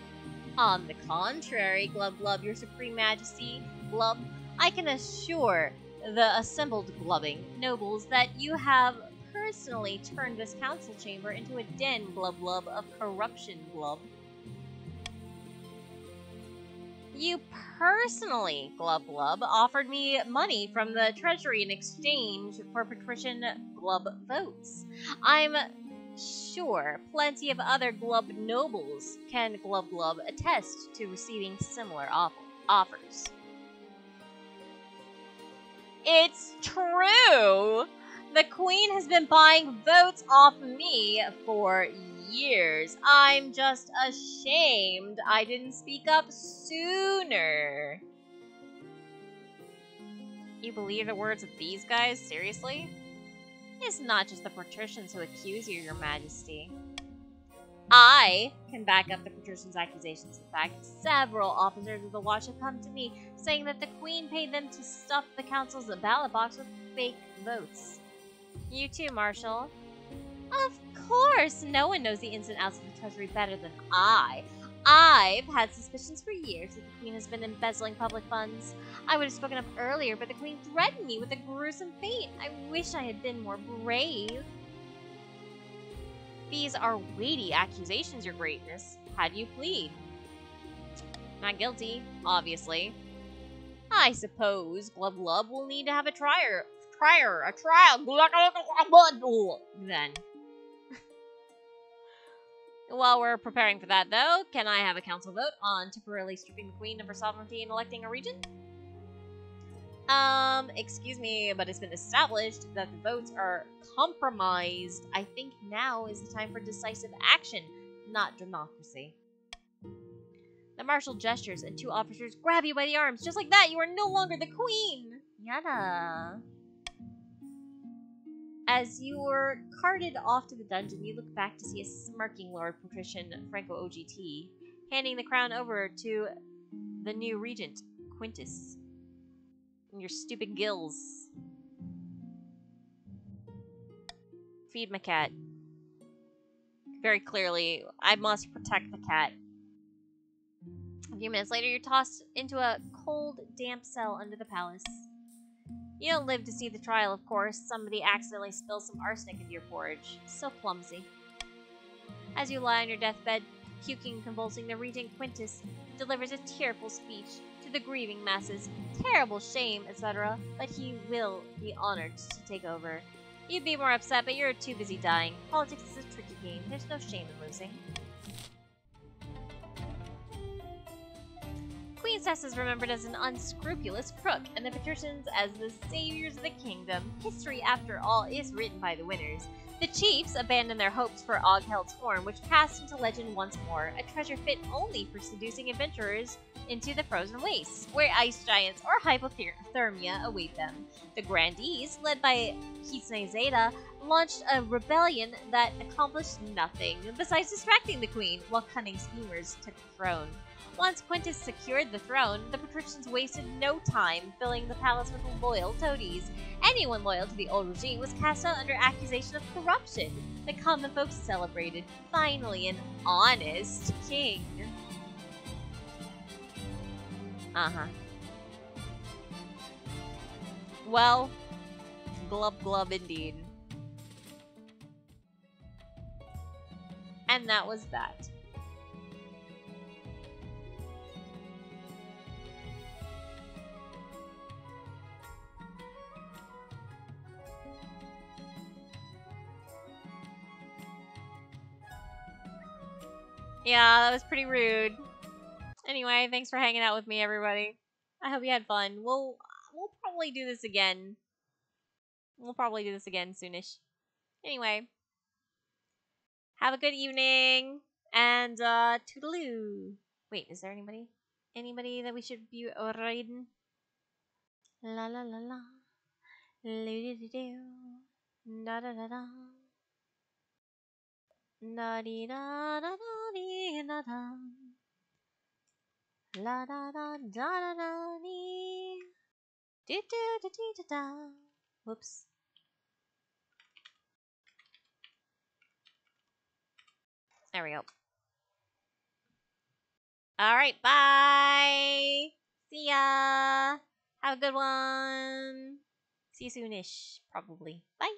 On the contrary, Glub Glub, your supreme majesty, Glub, I can assure the assembled glubbing nobles that you have personally turned this council chamber into a den, Glub Glub, of corruption, Glub. You personally, Glub Glub, offered me money from the treasury in exchange for patrician Glub votes. I'm sure plenty of other Glub nobles can Glub Glub attest to receiving similar offers. It's true! The queen has been buying votes off me for years. I'm just ashamed I didn't speak up sooner. You believe the words of these guys? Seriously? It's not just the patricians who accuse you, your majesty. I can back up the patricians' accusations. In fact, several officers of the watch have come to me saying that the queen paid them to stuff the council's ballot box with fake votes. You too, Marshal. Of course, no one knows the ins and outs of the treasury better than I. I've had suspicions for years that the queen has been embezzling public funds. I would have spoken up earlier, but the queen threatened me with a gruesome fate. I wish I had been more brave. These are weighty accusations, your greatness. How do you plead? Not guilty, obviously. I suppose Glub Glub will need to have a trial. Then. While we're preparing for that, though, can I have a council vote on temporarily stripping the queen of her sovereignty and electing a regent? Excuse me, but it's been established that the votes are compromised. I think now is the time for decisive action, not democracy. The marshal gestures and two officers grab you by the arms. Just like that, you are no longer the queen! Yada. As you were carted off to the dungeon, you look back to see a smirking Lord Patrician Franco OGT, handing the crown over to the new regent, Quintus. And your stupid gills. Feed my cat. Very clearly, I must protect the cat. A few minutes later, you're tossed into a cold, damp cell under the palace. You don't live to see the trial, of course. Somebody accidentally spills some arsenic into your porridge. So clumsy. As you lie on your deathbed, puking and convulsing, the regent Quintus delivers a tearful speech to the grieving masses. Terrible shame, etc. But he will be honored to take over. You'd be more upset, but you're too busy dying. Politics is a tricky game. There's no shame in losing. Queen Cess is remembered as an unscrupulous crook, and the patricians as the saviors of the kingdom. History, after all, is written by the winners. The chiefs abandoned their hopes for Ogheld's horn, which passed into legend once more, a treasure fit only for seducing adventurers into the frozen wastes, where ice giants or hypothermia await them. The grandees, led by Kisne Zeta, launched a rebellion that accomplished nothing, besides distracting the queen, while cunning schemers took the throne. Once Quintus secured the throne, the patricians wasted no time filling the palace with loyal toadies. Anyone loyal to the old regime was cast out under accusation of corruption. The common folks celebrated, finally, an honest king. Uh-huh. Well, glub glub indeed. And that was that. Yeah, that was pretty rude. Anyway, thanks for hanging out with me, everybody. I hope you had fun. We'll probably do this again. We'll probably do this again soonish. Anyway, have a good evening, and toodaloo. Wait, is there anybody? Anybody that we should be raiding? La la la la. Loo-doo-doo-doo. Da da da da. Da dee da da da dee da da. La da da da da da dee. Do do do do da da. Whoops. There we go. All right, bye. See ya. Have a good one. See you soonish, probably. Bye.